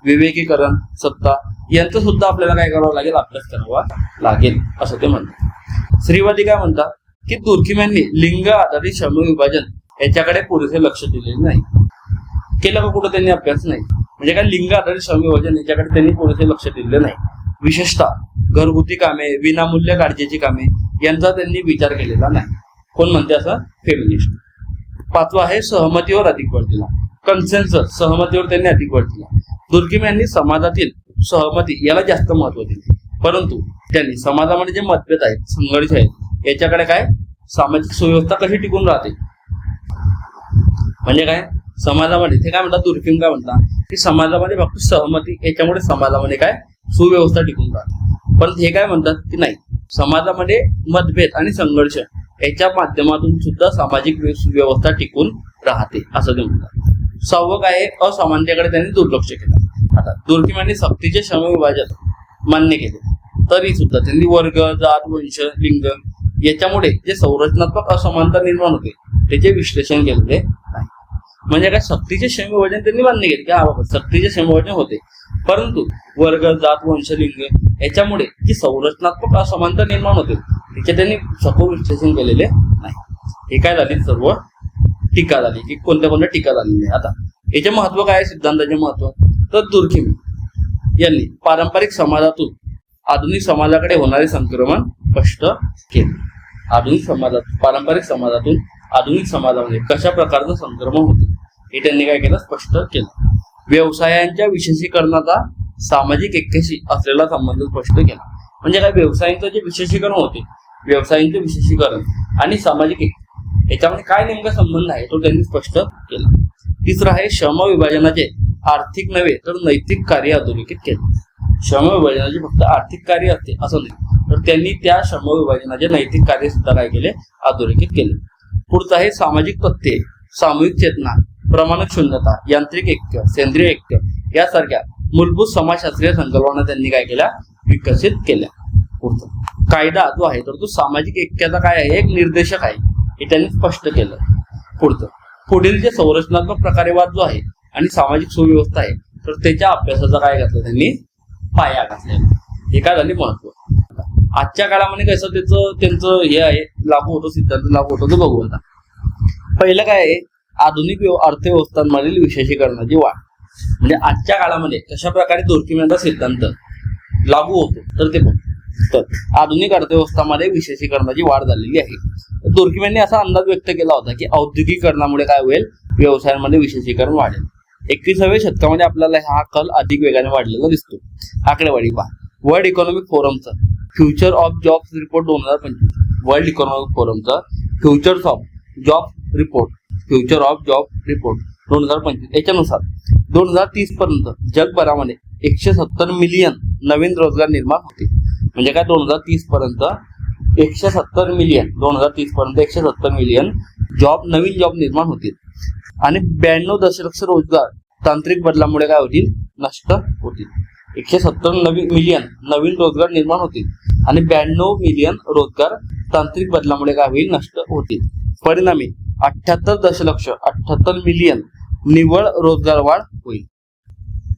विवेकीकरण सत्ता यांचं सुद्धा आपल्याला काय करावं लागेल? अभ्यास करावा लागेल असं ते म्हणतात. स्त्रीवादी काय म्हणतात की दुर्खिम यांनी लिंग आधारित श्रमविभाजन याच्याकडे पुरेसे लक्ष दिलेले नाही. केलं का कुठं त्यांनी अभ्यास? नाही. म्हणजे काय? लिंग आधारित श्रमविभाजन याच्याकडे त्यांनी पुरेसे लक्ष दिले नाही. विशेषतः घरगुती कामे, विनामूल्य काळजीची कामे यांचा त्यांनी विचार केलेला नाही. कोण म्हणते असं? फेमिनिस्ट. पाचवा आहे सहमतीवर अधिक भर दिला. कन्सेन्सस, सहमतीवर त्यांनी अधिक भर दिला. दुर्खिम यांनी समाजातील सहमती याला जास्त महत्व दिले. परंतु त्यांनी समाजामध्ये जे मतभेद आहेत, संघर्ष आहेत याच्याकडे काय? सामाजिक सुव्यवस्था कशी टिकून राहते म्हणजे काय? समाजामध्ये ते काय म्हणतात? दुर्खिम काय म्हणतात की समाजामध्ये फक्त सहमती याच्यामुळे समाजामध्ये काय? सुव्यवस्था टिकून राहते. पण हे काय म्हणतात की नाही, समाजामध्ये मतभेद आणि संघर्ष याच्या माध्यमातून सुद्धा सामाजिक व्यवस्था टिकून राहते असं ते म्हणतात. 6वं काय आहे, असमानतेकडे त्यांनी दुर्लक्ष केलं. आता दुर्किमांनी सक्तीचे श्रमविभाजन मान्य केले, तरी सुद्धा त्यांनी वर्ग, जात, वंश, लिंग याच्यामुळे जे संरचनात्मक असमानता निर्माण होते त्याचे विश्लेषण केलेले नाही. म्हणजे काय, सक्तीचे श्रमविभाजन त्यांनी मान्य केले की हा बाबा सक्तीचे श्रमविभाजन होते, परंतु वर्ग, जात, वंश, लिंग याच्यामुळे जी संरचनात्मक असमानता निर्माण होते त्याचे त्यांनी सखोल विश्लेषण केलेले नाही. हे काय झाले, सर्व टीका झाली की कोणत्या टीका झालेली आहे. आता याचे महत्व काय आहे, सिद्धांताचे महत्व, तर दुर्खिम यांनी पारंपरिक समाजातून आधुनिक समाजाकडे होणारे संक्रमण स्पष्ट केले. पारंपरिक समाजातून आधुनिक समाजामध्ये कशा प्रकारचं संक्रमण होते हे त्यांनी काय केलं, स्पष्ट केलं. व्यवसायांच्या विशेषीकरणाचा सामाजिक ऐक्याशी असलेला संबंध स्पष्ट केला. म्हणजे काय, व्यवसायांचं जे विशेषीकरण होते, व्यवसायांचे विशेषीकरण आणि सामाजिक ऐक्य याच्यामध्ये काय नेमका संबंध आहे तो त्यांनी स्पष्ट केला. तिसरं आहे, श्रम विभाजनाचे आर्थिक नव्हे तर नैतिक कार्य अधोरेखित केले. श्रम विभाजनाचे फक्त आर्थिक कार्य असते असं नाही, तर त्यांनी त्या श्रम विभाजनाचे नैतिक कार्य सुद्धा काय केले, अधोरेखित केले. पुढचं आहे सामाजिक तथ्ये, सामूहिक चेतना, प्रमाणिक शून्यता, यांत्रिक ऐक्य, सेंद्रिय ऐक्य यासारख्या मूलभूत समाजशास्त्रीय संकल्पना त्यांनी काय केल्या, विकसित केल्या. पुढचं कायदा जो आहे तर तो सामाजिक ऐक्याचा काय आहे, एक निर्देशक आहे, हे त्यांनी स्पष्ट केलं. पुढील जे संरचनात्मक प्रकारेवाद जो आहे आणि सामाजिक सुव्यवस्था आहे तर त्याच्या अभ्यासाचा काय घातलं, त्यांनी पाया घातलेला. हे काय झाले महत्व. आजच्या काळामध्ये कसं त्यांचं हे आहे, लागू होतो, सिद्धांत लागू होतो, तो बघू. आता पहिलं काय आहे, आधुनिक अर्थव्यवस्थांमधील विशेषीकरणाची वाढ. म्हणजे आजच्या काळामध्ये कशा प्रकारे दुर्किमांचा सिद्धांत लागू होतो तर ते बघू. तर आधुनिक अर्थव्यवस्थामध्ये विशेषीकरणाची वाढ झालेली आहे. दुर्किमांनी असा अंदाज व्यक्त केला होता की औद्योगिकीकरणामुळे काय होईल, व्यवसायांमध्ये विशेषीकरण वाढेल. 21व्या शतकामध्ये आपल्याला हा कल अधिक वेगाने वाढलेला दिसतो. आकडेवारी पहा, वर्ल्ड इकॉनॉमिक फोरमचा future of jobs report 2025, world economic फोरमचा फ्युचर ऑफ जॉब रिपोर्ट 2025 याच्यानुसार 2030 पर्यंत जगभरामध्ये 170 मिलियन नवीन रोजगार निर्माण होते. म्हणजे काय, 2030 पर्यंत 170 मिलियन नवीन जॉब निर्माण होतील आणि 92 दशलक्ष रोजगार तांत्रिक बदलामुळे काय होतील, नष्ट होतील. 170 मिलियन नवीन रोजगार निर्माण होतील आणि 92 मिलियन रोजगार तांत्रिक बदलामुळे काय होईल, नष्ट होतील. परिणामी 78 मिलियन निव्वळ रोजगार वाढ होईल.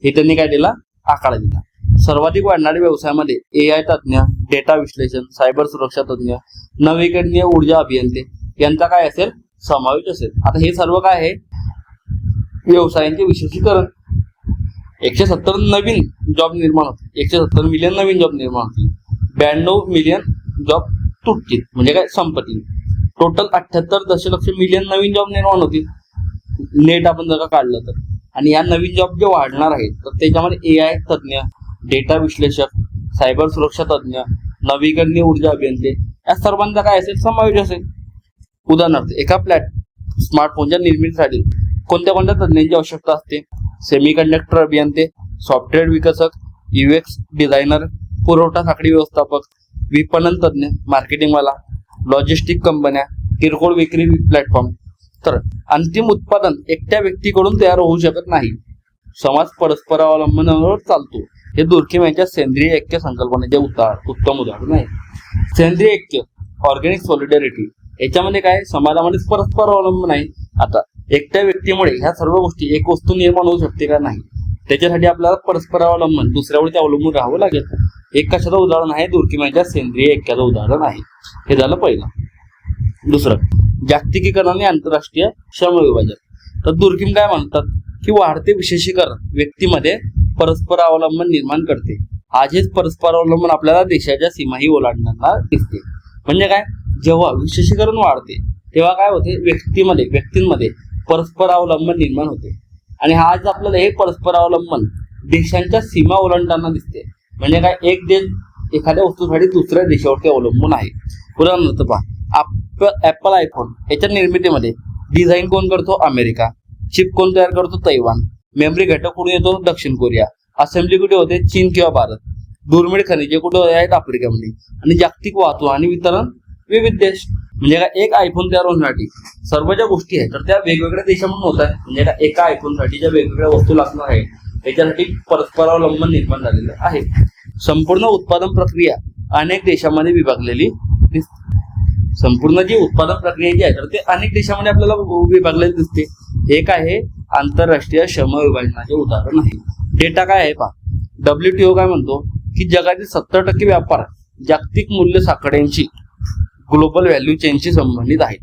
हे त्यांनी काय दिला, आकडा दिला. सर्वाधिक वाढणाऱ्या व्यवसायामध्ये AI तज्ञ, डेटा विश्लेषण, सायबर सुरक्षा तज्ञ, नवीकरणीय ऊर्जा अभियंते यांचा काय असेल, समावेश असेल. आता हे सर्व काय आहे, व्यवसायांचे विशेषीकरण. 170 नवीन जॉब निर्माण होतील, 170 मिलियन नवीन जॉब निर्माण होतील, 92 मिलियन जॉब तुटतील म्हणजे काय, संपतील. टोटल 78 दशलक्ष मिलियन नवीन जॉब निर्माण होतील नेट आपण जर का काढलं तर. आणि या नवीन जॉब जे वाढणार आहेत तर त्याच्यामध्ये AI तज्ञ, डेटा विश्लेषक, सायबर सुरक्षा तज्ञ, नवीकरणीय ऊर्जा अभियंते या सर्वांचा काय असेल, समावेश असेल. उदाहरणार्थ एका स्मार्टफोनच्या निर्मितीसाठी कोणत्या तज्ञांची आवश्यकता असते, सेमीकंडक्टर अभियंते, सॉफ्टवेअर विकसक, UX डिझायनर, पुरवठा साखळी व्यवस्थापक, विपणन तज्ञ, मार्केटिंगवाला, लॉजिस्टिक कंपन्या, किरकोळ विक्री प्लॅटफॉर्म. तर अंतिम उत्पादन एकट्या व्यक्तीकडून तयार होऊ शकत नाही, समाज परस्परावलंबनावर चालतो. हे दुर्खिम यांच्या सेंद्रिय ऐक्य संकल्पनेचे उत्तम उदाहरण आहे. सेंद्रिय ऐक्य, ऑर्गॅनिक सॉलिडॅरिटी याच्यामध्ये काय, समाजामध्ये परस्पर अवलंबन आहे. आता एकट्या व्यक्तीमुळे ह्या सर्व गोष्टी, एक वस्तू निर्माण होऊ शकते का, नाही. त्याच्यासाठी आपल्याला परस्पर अवलंबन, दुसऱ्यावरती अवलंबून राहावं लागेल. एक कशाचं उदाहरण आहे, दुर्खिम यांच्या सेंद्रिय ऐक्याचं उदाहरण आहे. हे झालं पहिलं. दुसरं, जागतिकीकरण आणि आंतरराष्ट्रीय श्रम विभाजन. तर दुर्खिम काय म्हणतात की वाढते विशेषीकरण व्यक्तीमध्ये परस्पर अवलंबन निर्माण करते. आज हेच परस्पर अवलंबन आपल्याला देशाच्या सीमाही ओलांडताना दिसते. म्हणजे काय, जेव्हा विशेषीकरण वाढते तेव्हा काय होते, व्यक्तींमध्ये परस्पर अवलंबन निर्माण होते. आणि आज आपल्याला हे परस्पर अवलंबन देशांच्या सीमा ओलांडताना दिसते. म्हणजे काय, एक देश एखाद्या वस्तूसाठी दुसऱ्या देशावरती अवलंबून आहे. उदाहरणार्थ पहा, ऍपल आयफोन याच्या निर्मितीमध्ये डिझाईन कोण करतो, अमेरिका. चिप कोण तयार करतो, तैवान. मेमरी घटक कुठून येतो, दक्षिण कोरिया. असेंब्ली कुठे होते, चीन किंवा भारत. दुर्मिळ खनिजे कुठे आहेत, आफ्रिकेमध्ये. आणि जागतिक वाहतूक आणि वितरण विविध देश. म्हणजे काय, एक आयफोन तयार होण्यासाठी सर्व ज्या गोष्टी आहेत तर त्या वेगवेगळ्या देशांमधून होत आहेत. म्हणजे काय, एका आयफोनसाठी ज्या वेगवेगळ्या वस्तू लागणार आहे त्याच्यासाठी परस्परावलंबन निर्माण झालेलं आहे. संपूर्ण उत्पादन प्रक्रिया अनेक देशांमध्ये विभागलेली दिसते. संपूर्ण जी उत्पादन प्रक्रिया जी आहे तर ते अनेक देशांमध्ये आपल्याला विभागलेली दिसते. हे काय आहे, आंतरराष्ट्रीय श्रम विभाजनाचे उदाहरण आहे. डेटा काय आहे पहा, WTO काय म्हणतो की जगातील 70% व्यापार जागतिक मूल्य साखळ्यांची ग्लोबल व्हॅल्यू चेनशी संबंधित आहेत.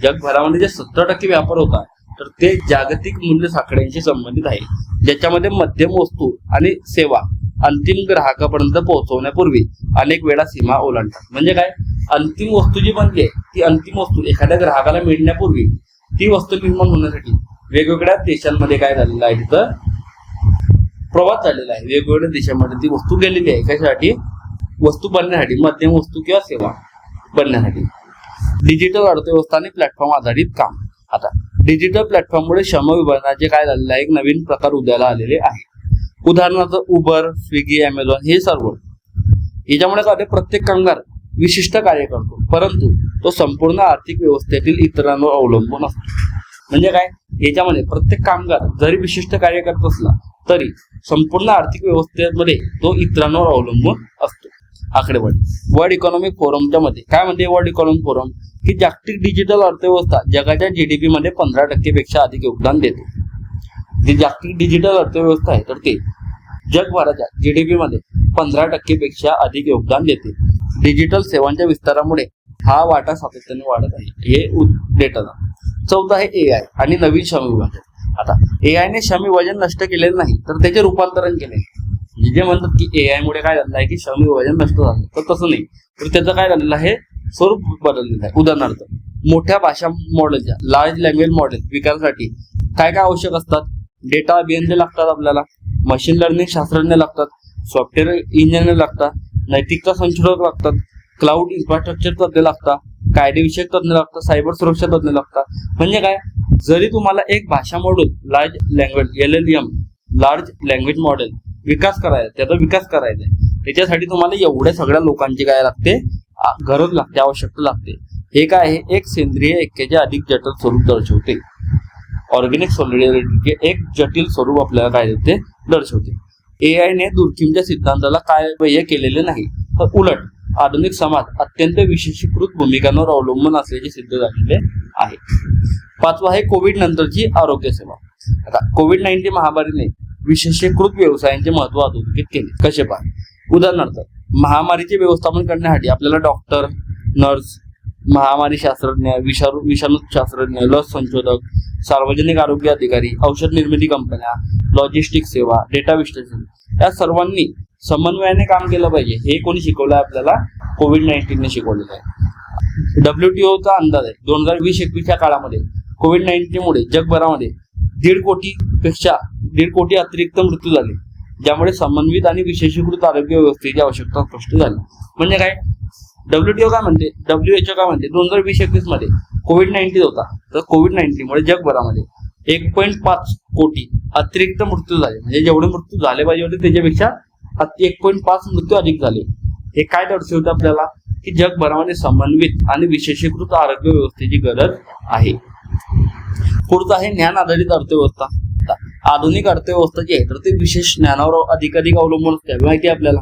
जगभरामध्ये जे 70% व्यापार होता तर ते जागतिक मूल्य साखळ्यांशी संबंधित आहे, ज्याच्यामध्ये मध्यम वस्तू आणि सेवा अंतिम ग्राहकापर्यंत पोहोचवण्यापूर्वी अनेक वेळा सीमा ओलांडतात. म्हणजे काय, अंतिम वस्तू जी बनली आहे ती अंतिम वस्तू एखाद्या ग्राहकाला मिळण्यापूर्वी ती वस्तू निर्माण होण्यासाठी वेगवेगळ्या देशांमध्ये काय झालेलं आहे, तिथं प्रवास झालेला आहे. वेगवेगळ्या देशांमध्ये ती वस्तू गेलेली आहे. कशासाठी, वस्तू बनण्यासाठी, मध्यम वस्तू किंवा सेवा बनण्यासाठी. डिजिटल अर्थव्यवस्था आणि प्लॅटफॉर्म आधारित काम. आता डिजिटल प्लॅटफॉर्ममुळे श्रम विभाजनाचे काय झालेलं आहे, एक नवीन प्रकार उदयाला आलेले आहे. उदाहरणार्थ उबर, स्विगी, अमेझॉन हे सर्व. याच्यामुळे काय, प्रत्येक कामगार विशिष्ट कार्य करतो परंतु तो संपूर्ण आर्थिक व्यवस्थेतील इतरांवर अवलंबून असतो. म्हणजे काय, याच्यामध्ये प्रत्येक कामगार जरी विशिष्ट कार्य करत असला तरी संपूर्ण आर्थिक व्यवस्थेमध्ये तो इतरांवर अवलंबून असतो. आकडेवारी वर्ल्ड इकॉनॉमिक फोरमच्या मध्ये काय म्हणते वर्ल्ड इकॉनॉमिक फोरम, की जागतिक डिजिटल अर्थव्यवस्था जगाच्या GDP मध्ये 15% पेक्षा अधिक योगदान देते. जी जागतिक डिजिटल अर्थव्यवस्था आहे तर ते जगभराच्या GDP मध्ये 15% पेक्षा अधिक योगदान देते. डिजिटल सेवांच्या विस्तारामुळे हा वाटा सातत्याने वाढत आहे. हे डेटाचा. चौथा आहे AI आणि नवीन श्रम विभाजन. आता AI ने श्रम विभाजन नष्ट केलेलं नाही तर त्याचे रूपांतरण केले. जे म्हणतात की AI मुळे काय झालेलं आहे की श्रम विभाजन नष्ट झालं, तर तसं नाही, तर त्याचं काय झालेलं आहे, स्वरूप बदललेलं आहे. उदाहरणार्थ मोठ्या भाषा मॉडेलच्या लार्ज लँग्वेज मॉडेल विकासासाठी काय काय आवश्यक असतात, डेटा अभियंते लागतात आपल्याला, मशीन लर्निंग शास्त्रज्ञ लागतात, सॉफ्टवेअर इंजिनियर लागतात, नैतिकता संशोधक लागतात, क्लाउड इन्फ्रास्ट्रक्चर तज्ञ लागतात, कायदेविषयक तज्ञ लागतात, सायबर सुरक्षा तज्ञ लागतात. म्हणजे काय, जरी तुम्हाला एक भाषा model large language LLM large language model त्याचा विकास करायचा आहे, त्याच्यासाठी तुम्हाला एवढ्या सगळ्या लोकांची काय लागते, गरज लागते, आवश्यकता लागते. हे काय आहे, एक सेंद्रिय ऐक्याचे अधिक जटिल स्वरूप दर्शवते. ऑर्गेनिक सॉलिडॅरिटीचे एक जटिल स्वरूप आपल्याला काय देते, दर्शवते. AI ने दुर्कीमच्या सिद्धांताला काय बाह्य केलेले नाही, तर उलट आधुनिक समाज अत्यंत विशेषीकृत भूमिकांवर अवलंबून असल्याचे सिद्ध झालेले आहे. पाचवा आहे कोविड नंतरची आरोग्य सेवा. आता कोविड-19 महामारीने विशेषीकृत व्यवसायांचे महत्व अधोरेखित केले. कसे पहा, उदाहरणार्थ महामारीचे व्यवस्थापन करण्यासाठी आपल्याला डॉक्टर, नर्स, महामारी शास्त्रज्ञ, विषाणू शास्त्रज्ञ, लस संशोधक, सार्वजनिक आरोग्य अधिकारी, औषध निर्मिती कंपन्या, लॉजिस्टिक सेवा, डेटा विश्लेषण या सर्वांनी समन्वयाने काम केलं पाहिजे. हे कोणी शिकवलं आहे आपल्याला, कोविड-19 ने शिकवलेलं आहे. WTOचा अंदाज आहे 2020-21 या काळामध्ये कोविड-19 मुळे जगभरामध्ये 1.5 कोटी अतिरिक्त मृत्यू झाले, ज्यामुळे समन्वित आणि विशेषीकृत आरोग्य व्यवस्थेची आवश्यकता स्पष्ट झाली. म्हणजे काय, WHO काय म्हणते, WHO काय म्हणते, 2020-21 मध्ये कोविड-19 होता, तर कोविड-19 मुळे जगभरामध्ये 1.5 कोटी अतिरिक्त मृत्यू झाले. म्हणजे जेवढे मृत्यू झाले पाहिजे होते त्याच्यापेक्षा 1.5 मृत्यू अधिक झाले. हे काय दर्शवतं आपल्याला, की जगभरामध्ये समन्वित आणि विशेषीकृत आरोग्य व्यवस्थेची गरज आहे. पुढचं आहे ज्ञान आधारित अर्थव्यवस्था. आधुनिक अर्थव्यवस्था जी आहे तर ते विशेष ज्ञानावर अधिक अवलंबून असते, माहिती आहे आपल्याला.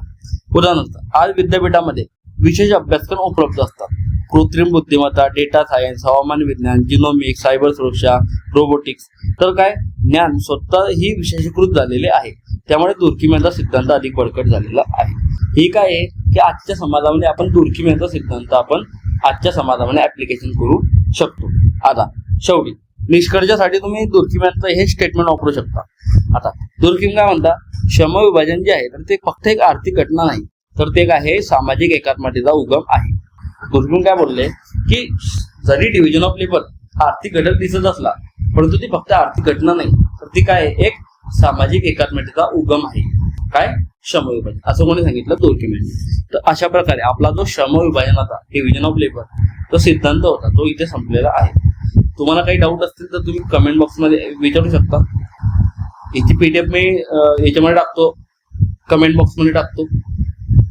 उदाहरणार्थ आज विद्यापीठामध्ये विशेष अभ्यासक्रम उपलब्ध असतात. कृत्रिम बुद्धिमत्ता, डेटा सायन्स, हवामान विज्ञान, जिनोमिक्स, सायबर सुरक्षा, रोबोटिक्स. तर काय, ज्ञान स्वतः ही विशेषीकृत झालेले आहे. त्यामुळे दुर्किम्यांचा सिद्धांत अधिक बळकट झालेला आहे. हे काय आहे की आजच्या समाजामध्ये आपण दुर्किम्यांचा सिद्धांत आपण आजच्या समाजामध्ये ऍप्लिकेशन करू शकतो. आता शेवटी निष्कर्षासाठी तुम्ही दुर्किम्यांचं हे स्टेटमेंट वापरू शकता. आता दुर्किम काय म्हणता, श्रम विभाजन जे आहे तर ते फक्त एक आर्थिक घटना नाही, तर ते काय आहे, सामाजिक एकात्मतेचा उगम आहे. दुर्किम काय बोलले की जरी डिव्हिजन ऑफ लेबर आर्थिक घटक दिसत असला परंतु ती फक्त आर्थिक घटना नाही, तर ती काय आहे, एक सामाजिक एकात्मतेचा उगम आहे. काय, श्रम विभाजन, असं कोणी सांगितलं, दुर्किम यांनी. तर अशा प्रकारे आपला जो श्रम विभाजनाचा डिव्हिजन ऑफ लेबर तो सिद्धांत होता तो इथे संपलेला आहे. तुम्हाला काही डाऊट असतील तर तुम्ही कमेंट बॉक्समध्ये विचारू शकता. याची PDF मी याच्यामध्ये टाकतो, कमेंट बॉक्समध्ये टाकतो.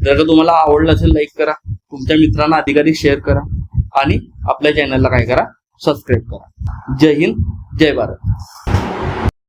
जर का तुम्हाला आवडलं असेल लाईक करा, तुमच्या मित्रांना अधिकाधिक शेअर करा. आणि आपल्या चॅनलला काय करा, सबस्क्राईब करा. जय हिंद, जय भारत.